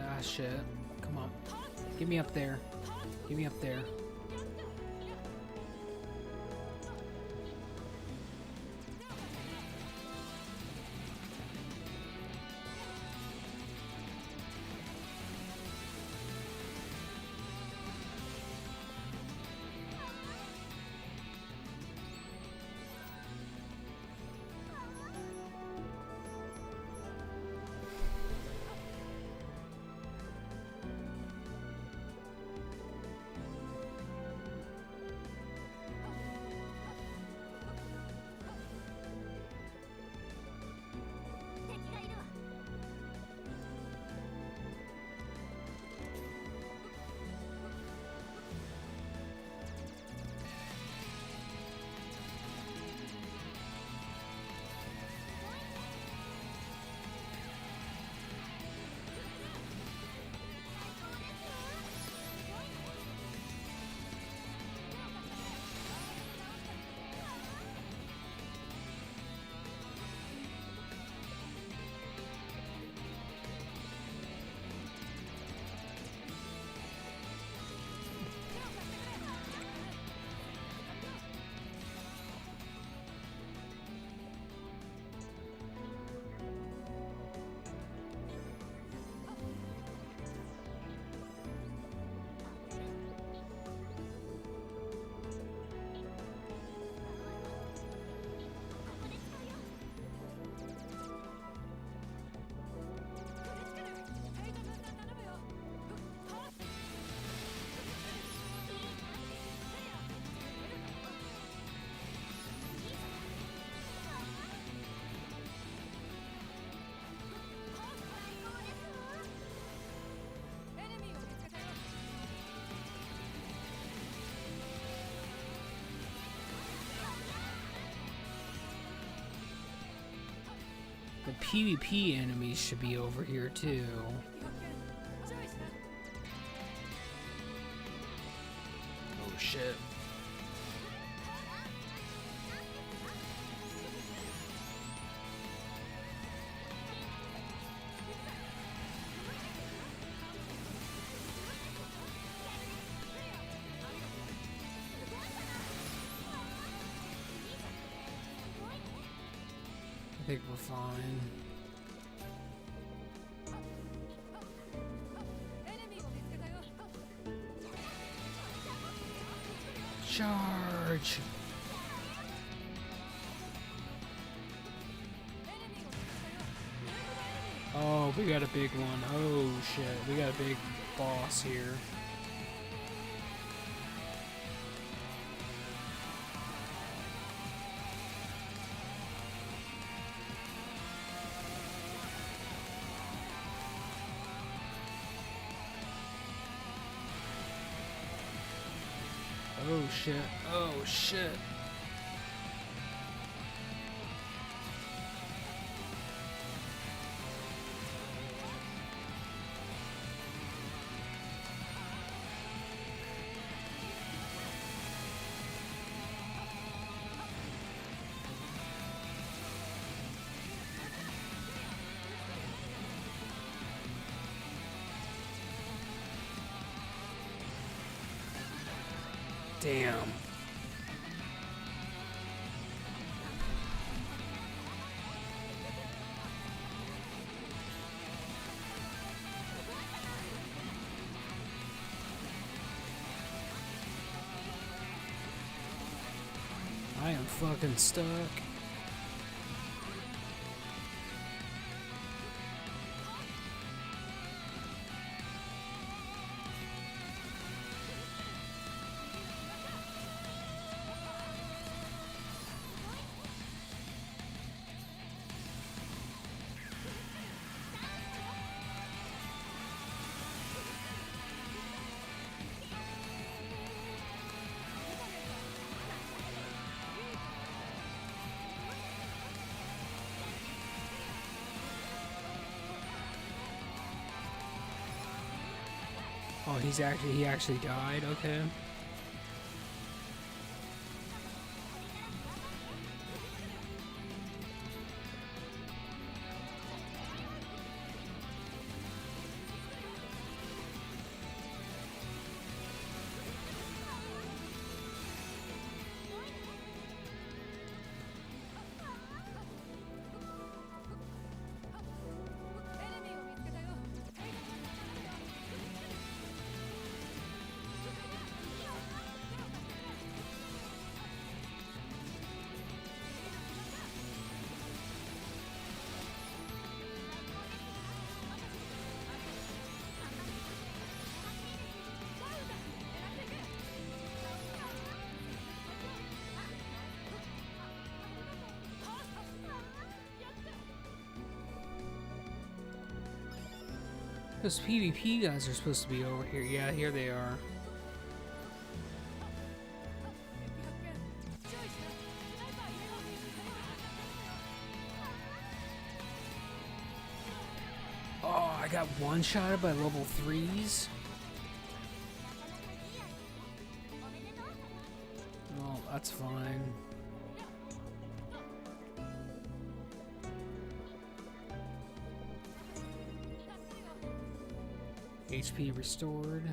Ah, shit. Come on. Get me up there. Get me up there. The PvP enemies should be over here too. Oh shit. I think we're fine. Charge! Oh, we got a big one. Oh shit, we got a big boss here. Oh shit, oh shit. Damn. I am fucking stuck. Oh, he actually died. Okay. Those PvP guys are supposed to be over here. Yeah, here they are. Oh, I got one-shotted by level 3s? Well, that's fine. HP restored.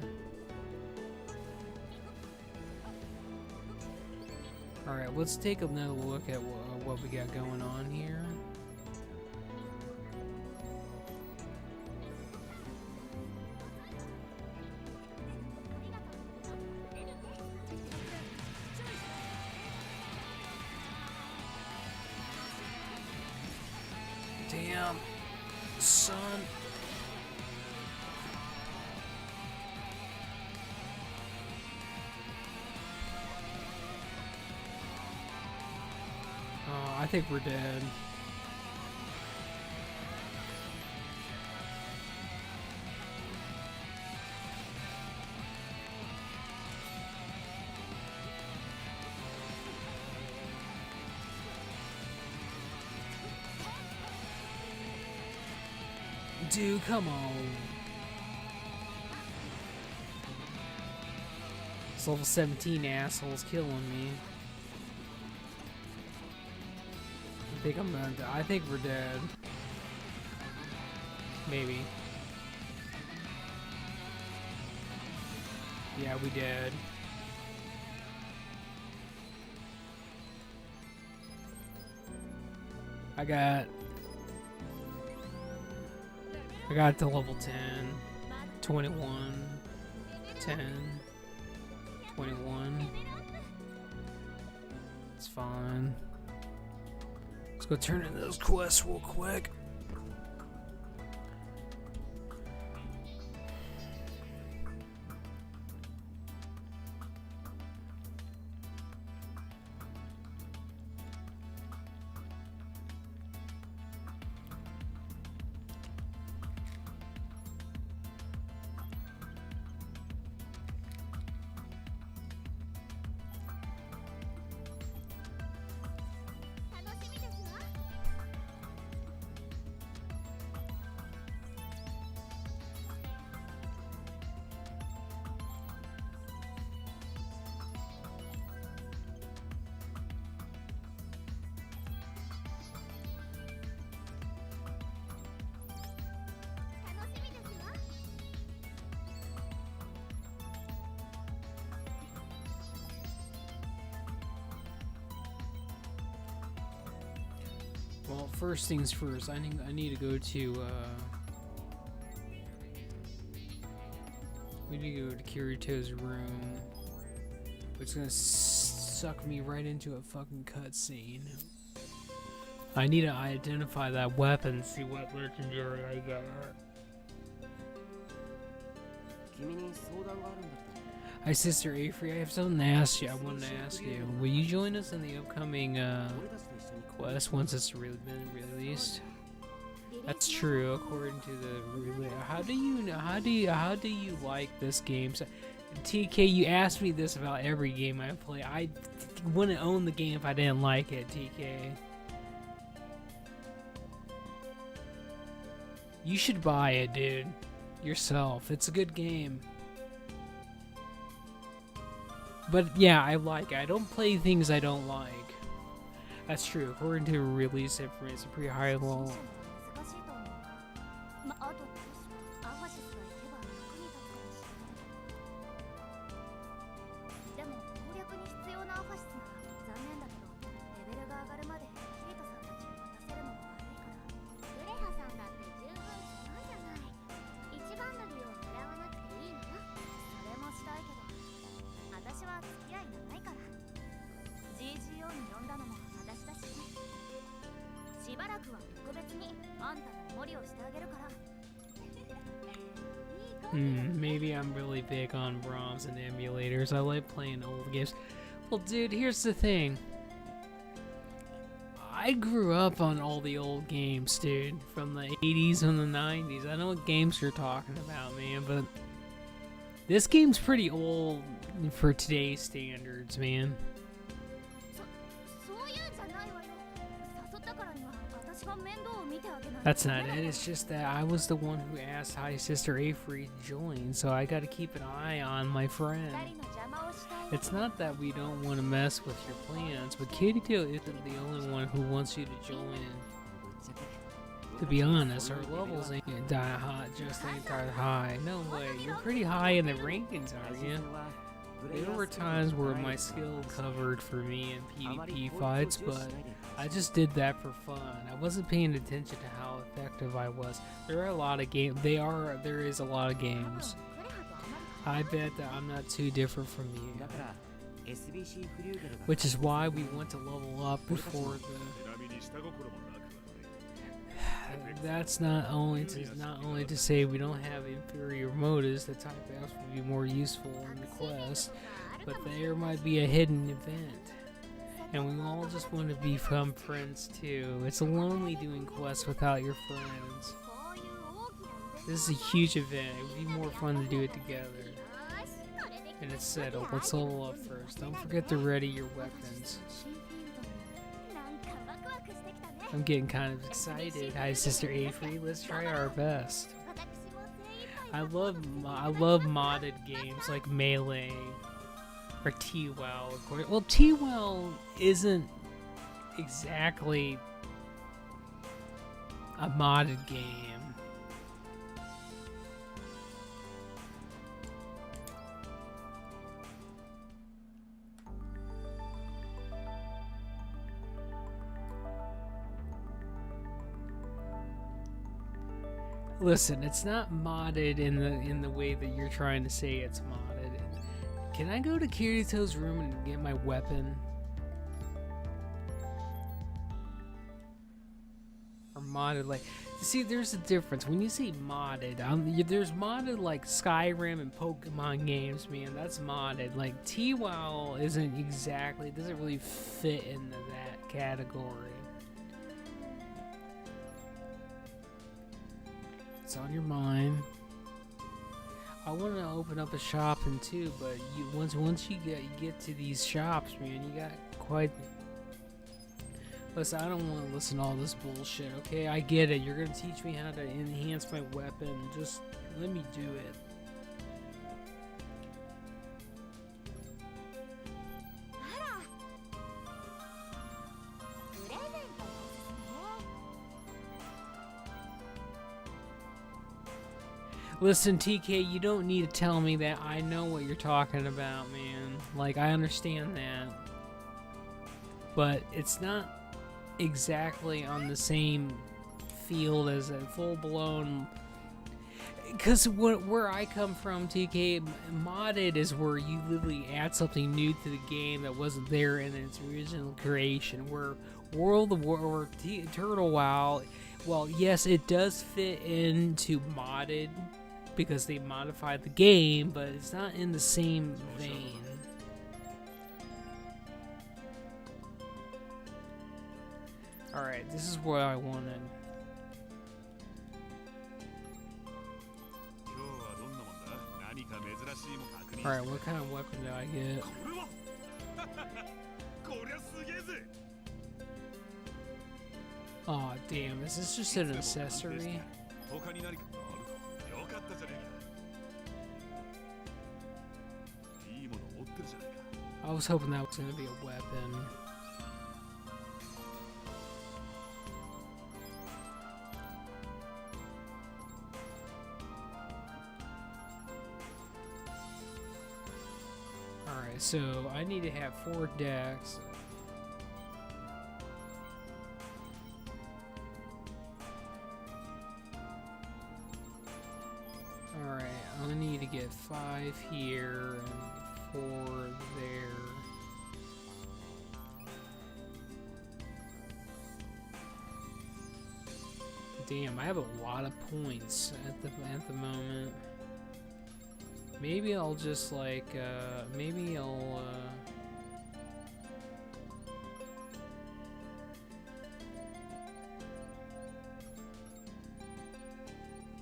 Alright, let's take another look at what we got going on here. Damn, son. Oh, I think we're dead. Dude, come on. This level 17 asshole's killing me. I think I'm gonna die. I think we're dead. Maybe. Yeah, we dead. I got to level 10, 21, 10, 21. It's fine. Let's go turn in those quests real quick. Well, first things first, I need to go to, we need to go to Kirito's room, which is gonna suck me right into a fucking cutscene. I need to identify that weapon, see what legendary I got. Hi, Sister Afri, I have something to ask you. I wanted to ask you, will you join us in the upcoming, quest once it's really been released? That's true, according to the how do you like this game? So, TK, you asked me this about every game I play. I wouldn't own the game if I didn't like it, TK. You should buy it, dude. Yourself. It's a good game. But yeah, I like it. I don't play things I don't like. That's true. According to release information, it's a pretty high level. 難しいと思うが、まあとアファシスがいれば役に立つかもしれない。でも攻略に必要なアファシスなら残念だけど、レベルが上がるまでキリトさんたちに渡せるのが悪いから。グレハさんだって十分すごいじゃない。一番乗りを狙わなくていいのよ。それもしたいけど、私は付き合い長いから。GGO に呼んだのも私だしね。しばらくは特別にあんたの守りをしてあげるから。Maybe I'm really big on ROMs and emulators. I like playing old games. Well, dude, here's the thing. I grew up on all the old games, dude, from the 80s and the 90s. I know what games you're talking about, man, but this game's pretty old for today's standards, man. そういうんじゃないわよ。誘ったからには私が面倒を見てあげない。 That's not it. It's just that I was the one who asked Hi Sister Avery to join, so I gotta keep an eye on my friend. 二人の邪魔をしたい。 It's not that we don't want to mess with your plans, but Katie Tail isn't the only one who wants you to join. To be honest, our levels ain't that high, just ain't that high. No way, you're pretty high in the rankings, aren't you? There were times where my skill covered for me in PvP fights, but I just did that for fun. I wasn't paying attention to how effective I was. There are a lot of games. There is a lot of games. I bet that I'm not too different from you. Which is why we want to level up before the... That's not only to say we don't have inferior motives. The type F would be more useful in the quest, but there might be a hidden event, and we all just want to become friends too. It's lonely doing quests without your friends. This is a huge event. It would be more fun to do it together. And it's settled. Let's level up first. Don't forget to ready your weapons. I'm getting kind of excited. Hi, Sister Avery. Let's try our best. I love modded games like Melee or T-WoW, of course. Well, T-WoW isn't exactly a modded game. Listen, it's not modded in the way that you're trying to say it's modded. Can I go to Kirito's room and get my weapon? Or modded, like, see, there's a difference. When you say modded, there's modded like Skyrim and Pokemon games, man. That's modded. Like T-WoW doesn't really fit into that category. It's on your mind. I want to open up a shop too, but once you get to these shops, man, you got quite. Listen, I don't want to listen to all this bullshit. Okay, I get it. You're gonna teach me how to enhance my weapon. Just let me do it. Listen, TK, you don't need to tell me that. I know what you're talking about, man. Like, I understand that. But it's not exactly on the same field as a full-blown... Because where I come from, TK, modded is where you literally add something new to the game that wasn't there in its original creation. Where World of War or Turtle WoW, well, yes, it does fit into modded, because they modified the game, but it's not in the same vein. Alright, this is what I wanted. Alright, what kind of weapon do I get? Aw, damn, is this just an accessory? I was hoping that was gonna be a weapon. Alright, so I need to have 4 decks. Alright, I need to get 5 here and 4 there. Damn, I have a lot of points at the moment. Maybe I'll just like maybe I'll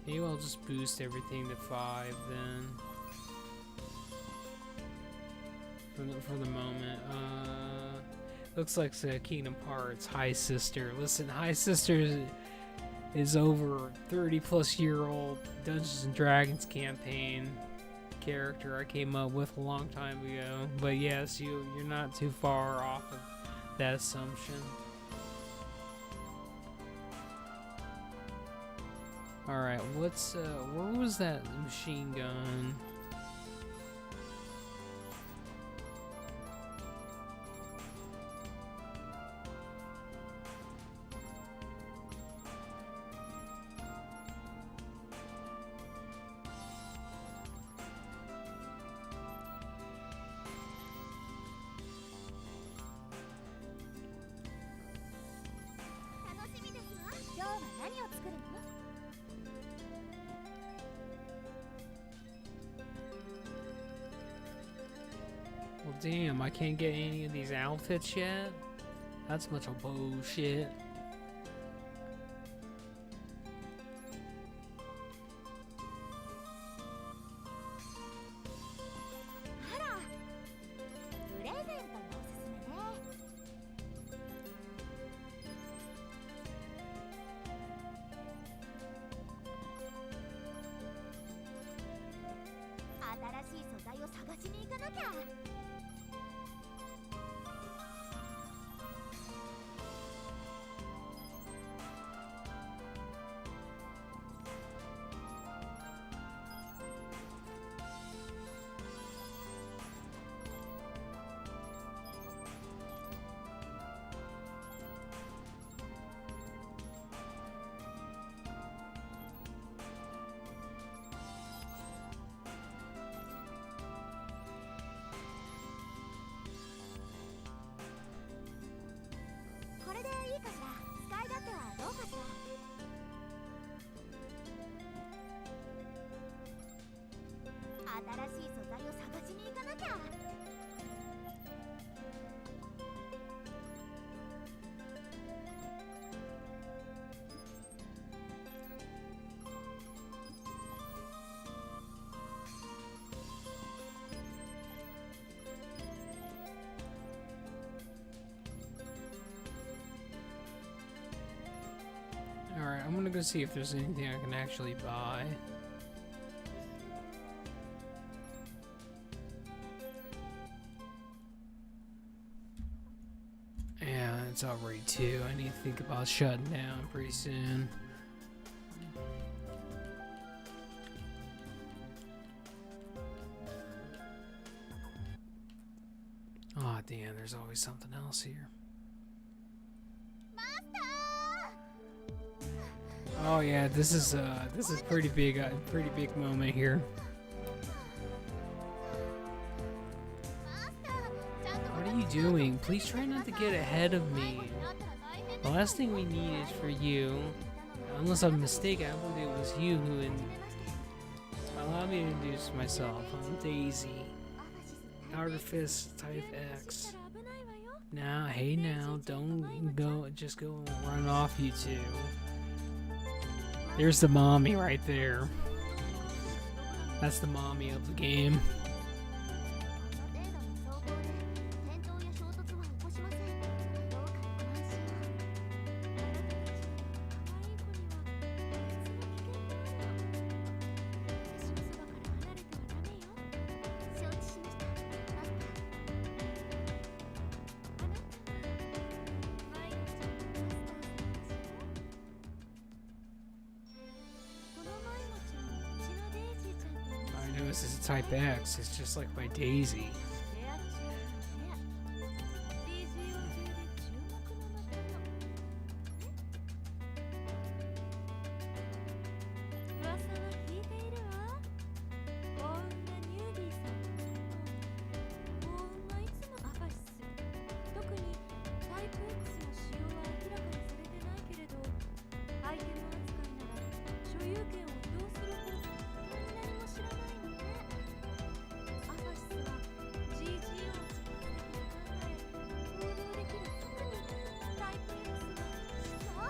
maybe I'll just boost everything to 5 then. For the moment. Looks like Kingdom Hearts High Sister. Listen, High Sister is over 30-plus-year-old Dungeons and Dragons campaign character I came up with a long time ago. But yes, you're not too far off of that assumption. Alright, what's where was that machine gun? Well, damn, I can't get any of these outfits yet? That's a bunch of bullshit. Alright, I'm gonna go see if there's anything I can actually buy. Yeah, it's already 2. I need to think about shutting down pretty soon. Aw, damn, there's always something else here. Oh yeah, this is pretty big moment here. What are you doing? Please try not to get ahead of me. The last thing we need is for you, unless I'm mistaken, I believe it was you who allow me to introduce myself. I'm Daisy, Outer Fist Type X. Now, hey now, don't go, just go and run off, you two. There's the mommy right there. That's the mommy of the game. knows it's a Type X. It's just like my Daisy. レア中のレア TGO 中で注目の的の噂は聞いているわ幸運なニュービーさん幸運はいつもアファシス特にタイプ X の使用は明らかにされてないけれどアイテム扱いなら所有権を移動する方法何も知らないのねアファシスは GG を自発的に考え行動できる特にタイプ X は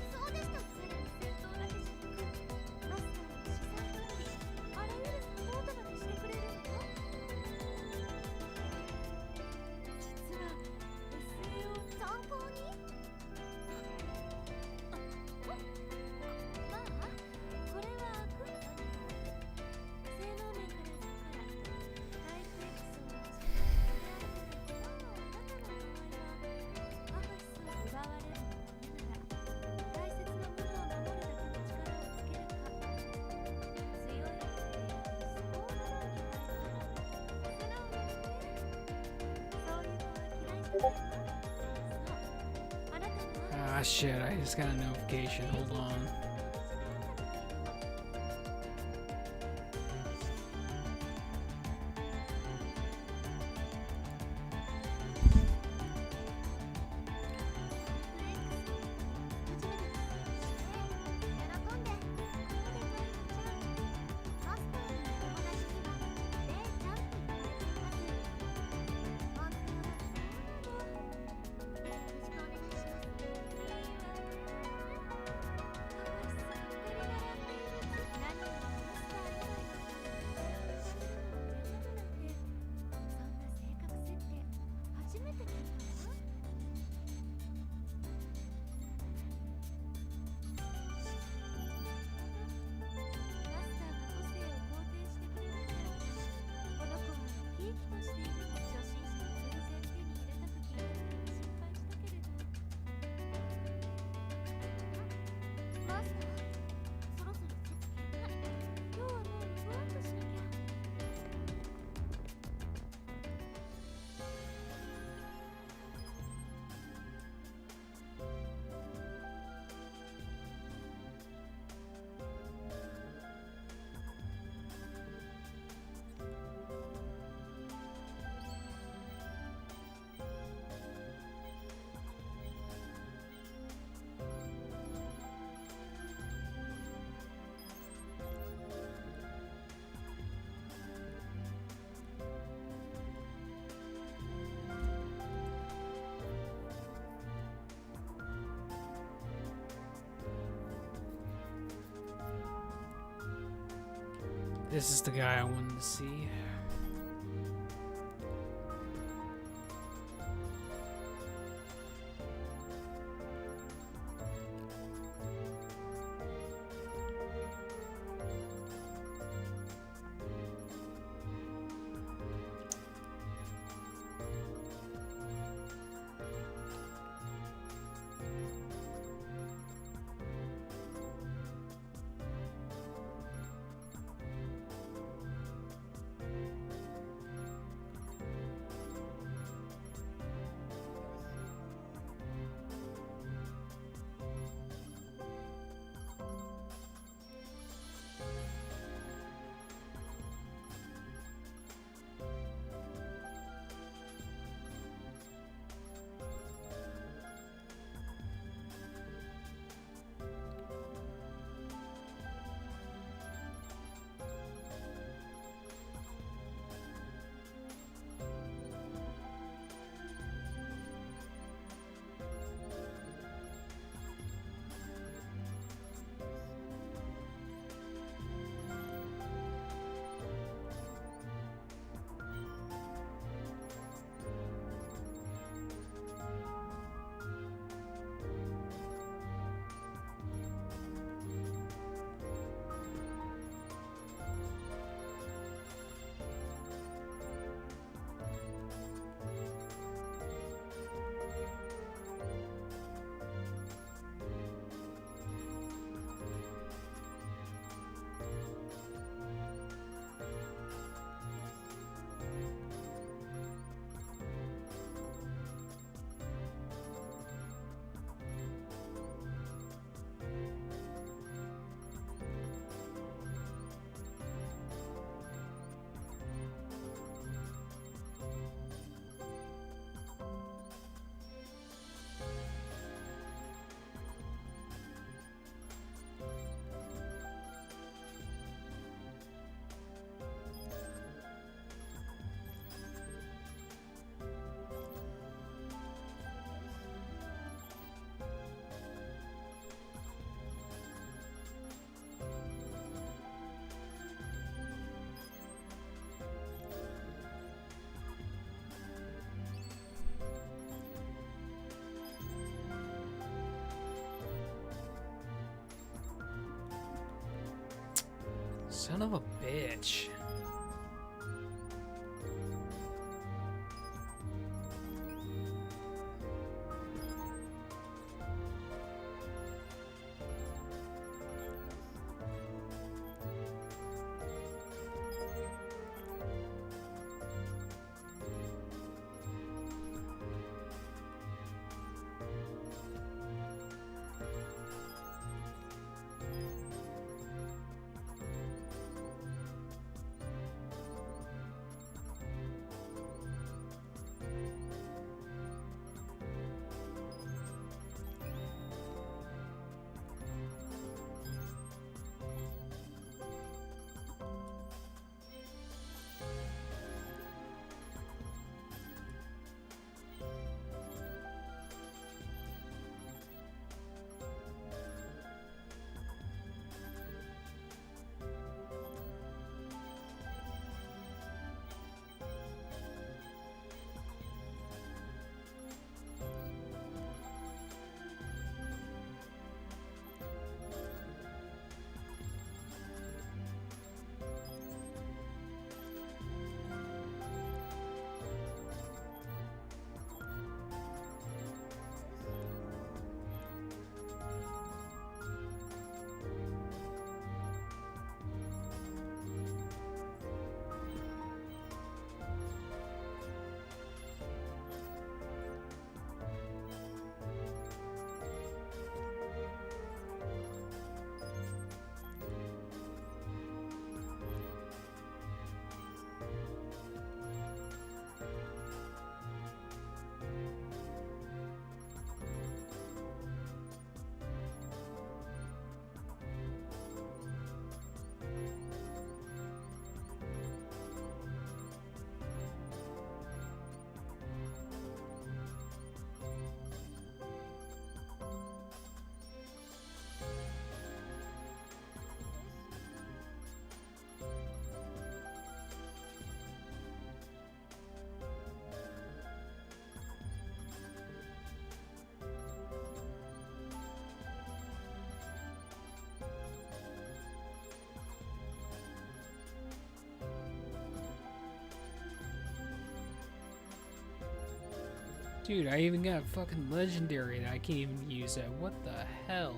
そうでしたさらに戦闘だけじゃなくマスターの資産管理あらゆるサポートまでしてくれるのよ実は SA を参考にまあこれはあくまで性能面から言ったらタイプ X を持ち込むあなたの場合はアファシスを奪われるのが嫌なら大切なものを守るだけの力をつけるか強いプレイヤーに相応なのに素直なのねそういう子は嫌いじゃないわそうあなたの Ah, shit, I just got a notification. Hold on. This is the guy I wanted to see. Son of a bitch. Dude, I even got fucking legendary that I can't even use that. What the hell?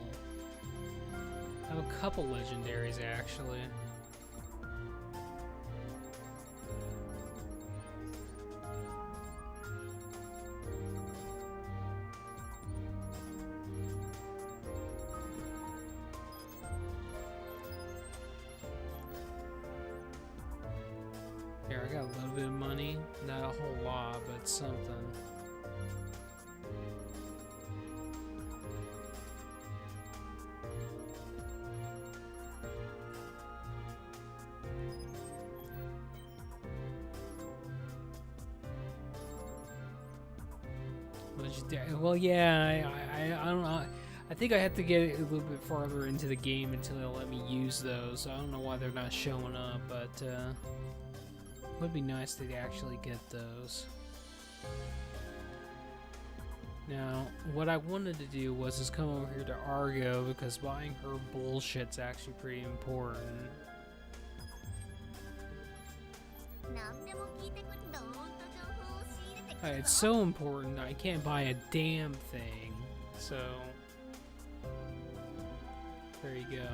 I have a couple legendaries actually. Here, I got a little bit of money. Not a whole lot, but something. Well, yeah, I don't know. I think I have to get a little bit farther into the game until they'll let me use those. I don't know why they're not showing up, but it would be nice to actually get those. Now, what I wanted to do was just come over here to Argo because buying her bullshit's actually pretty important. It's so important I can't buy a damn thing. So, there you go.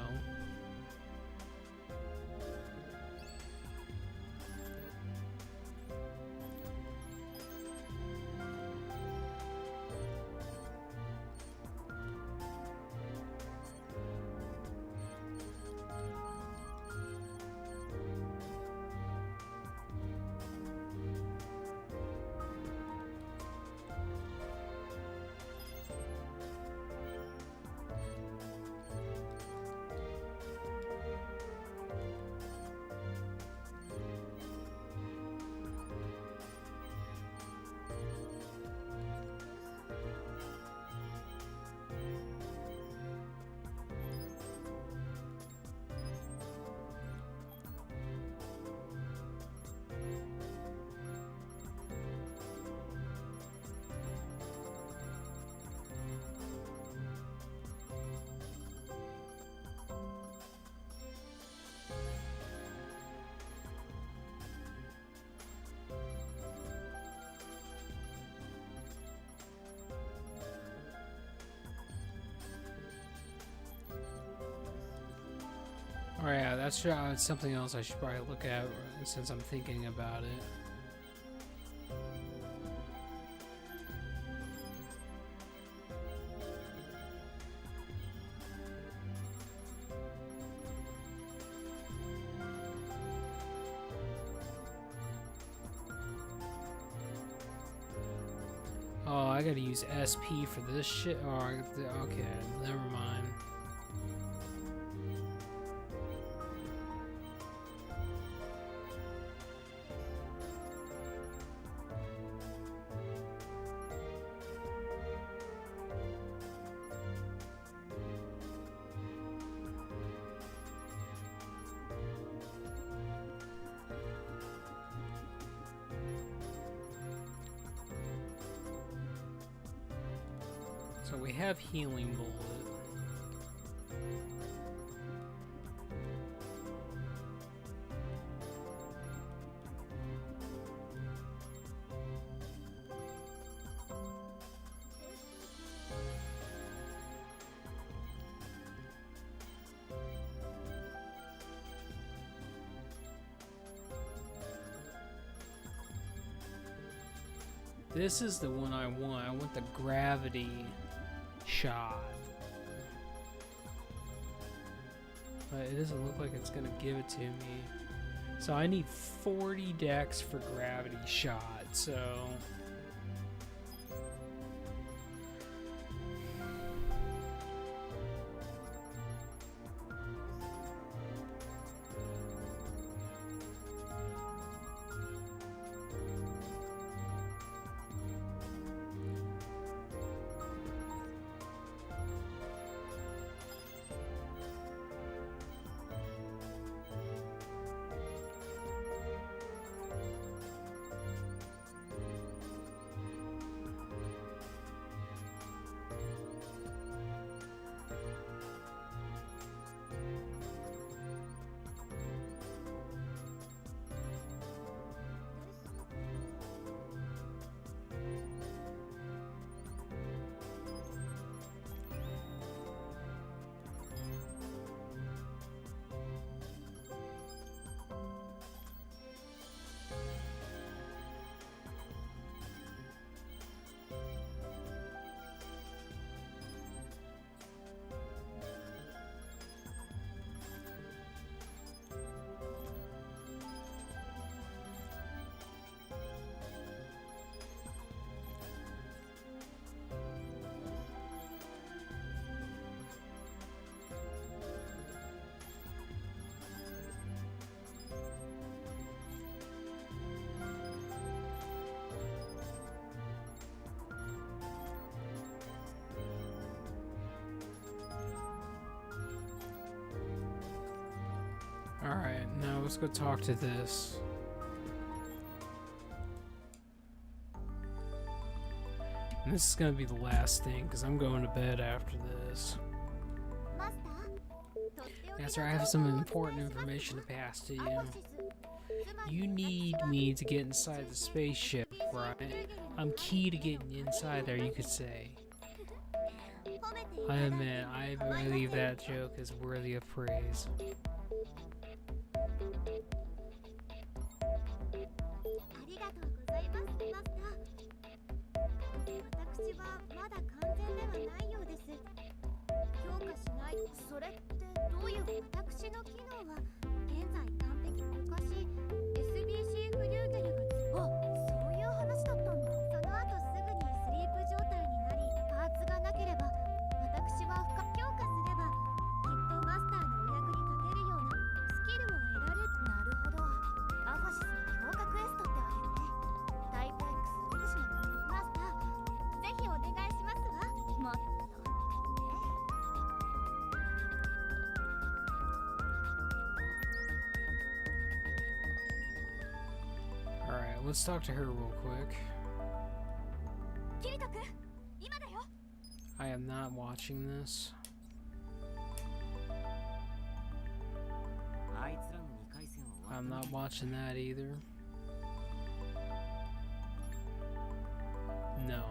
Oh yeah, that's something else I should probably look at since I'm thinking about it. Oh, I gotta use SP for this shit. Oh, okay, never mind. So we have healing bullet. This is the one I want. I want the gravity shot. But it doesn't look like it's gonna give it to me. So I need 40 decks for gravity shot, so... Alright, now let's go talk to this. And this is gonna be the last thing, because I'm going to bed after this. That's right, I have some important information to pass to you. You need me to get inside the spaceship, right? I'm key to getting inside there, you could say. I admit, I believe that joke is worthy of praise. Alright, let's talk to her real quick. I am not watching this. I'm not watching that either. No.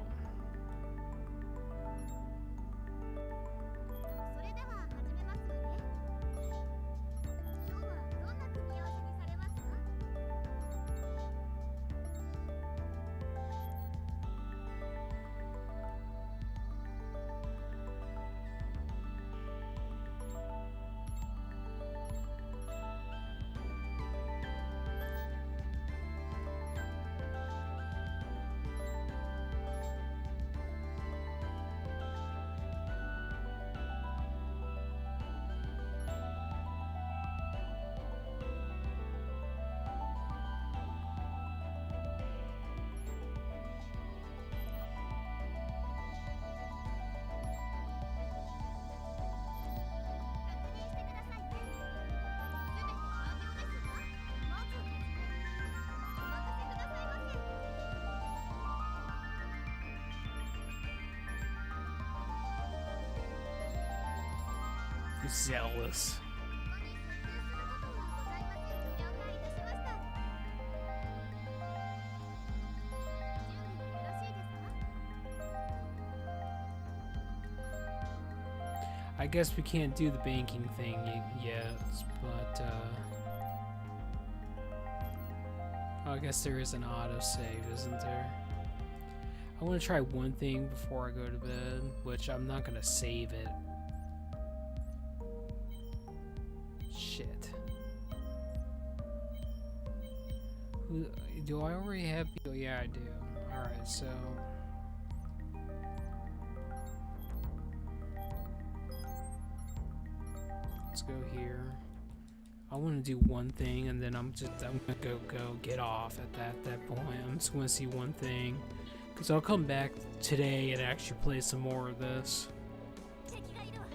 Zealous. ここに設定することにございますように了解いたしました。 I guess we can't do the banking thing yet, but oh, I guess there is an autosave, isn't there? I want to try one thing before I go to bed, which I'm not gonna save it. Shit. Do I already have people? Yeah, I do. Alright, so let's go here. I want to do one thing, and then I'm gonna go get off at that point. I'm just gonna see one thing, because I'll come back today and actually play some more of this. 敵がいるわ。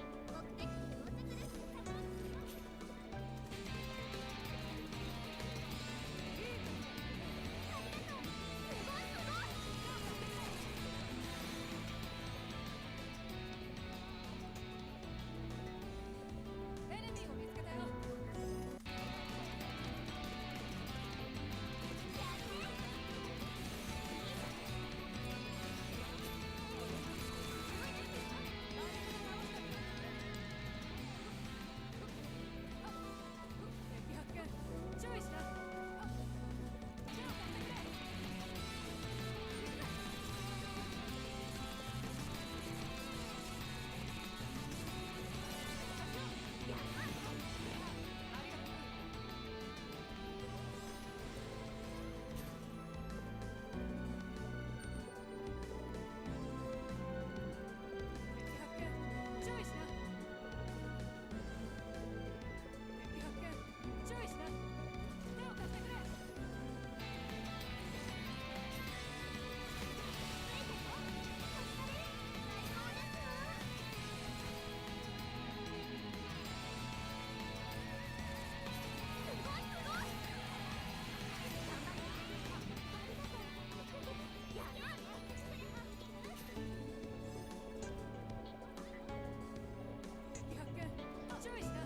目的到着です。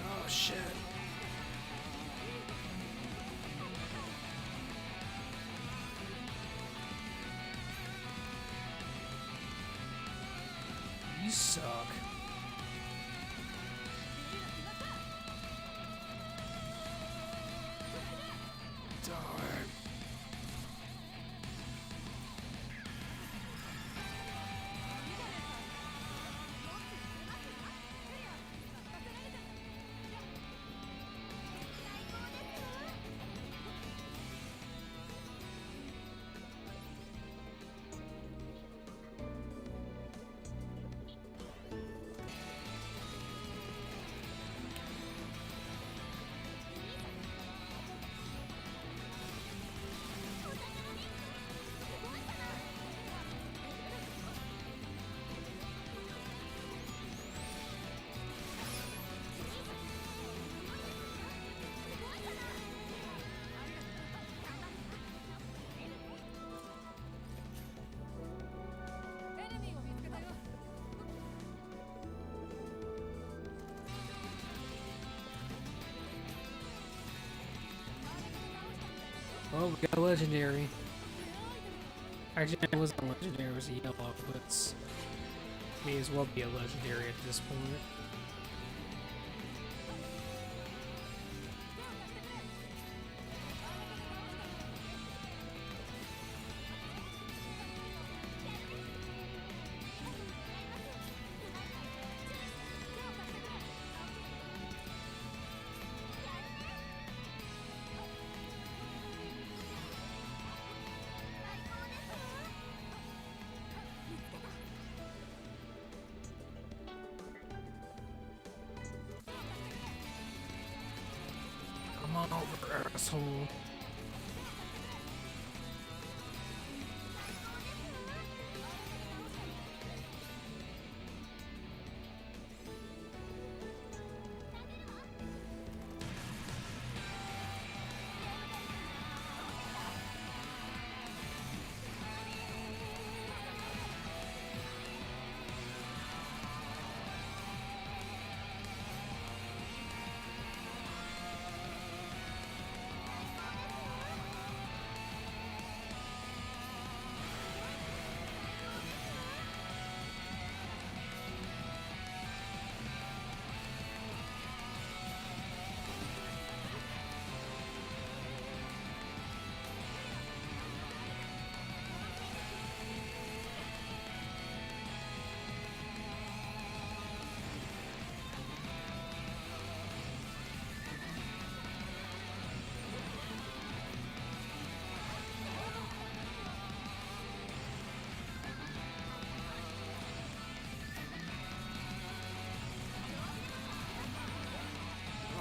Oh shit. You suck. Darn. Oh, we got a legendary. Actually, it wasn't a legendary, it was a yellow, but it's may as well be a legendary at this point. Come on over, asshole.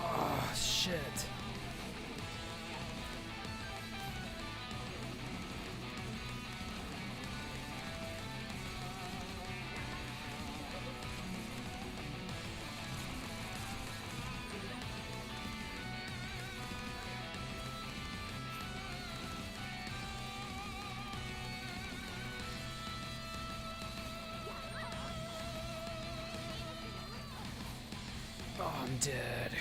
Oh, shit. Oh, I'm dead.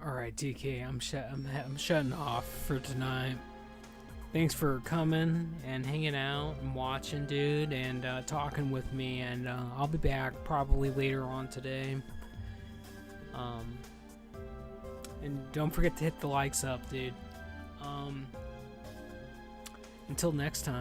All right, DK, I'm shutting off for tonight. Thanks for coming and hanging out and watching, dude, and talking with me. And I'll be back probably later on today. And don't forget to hit the likes up, dude. Until next time.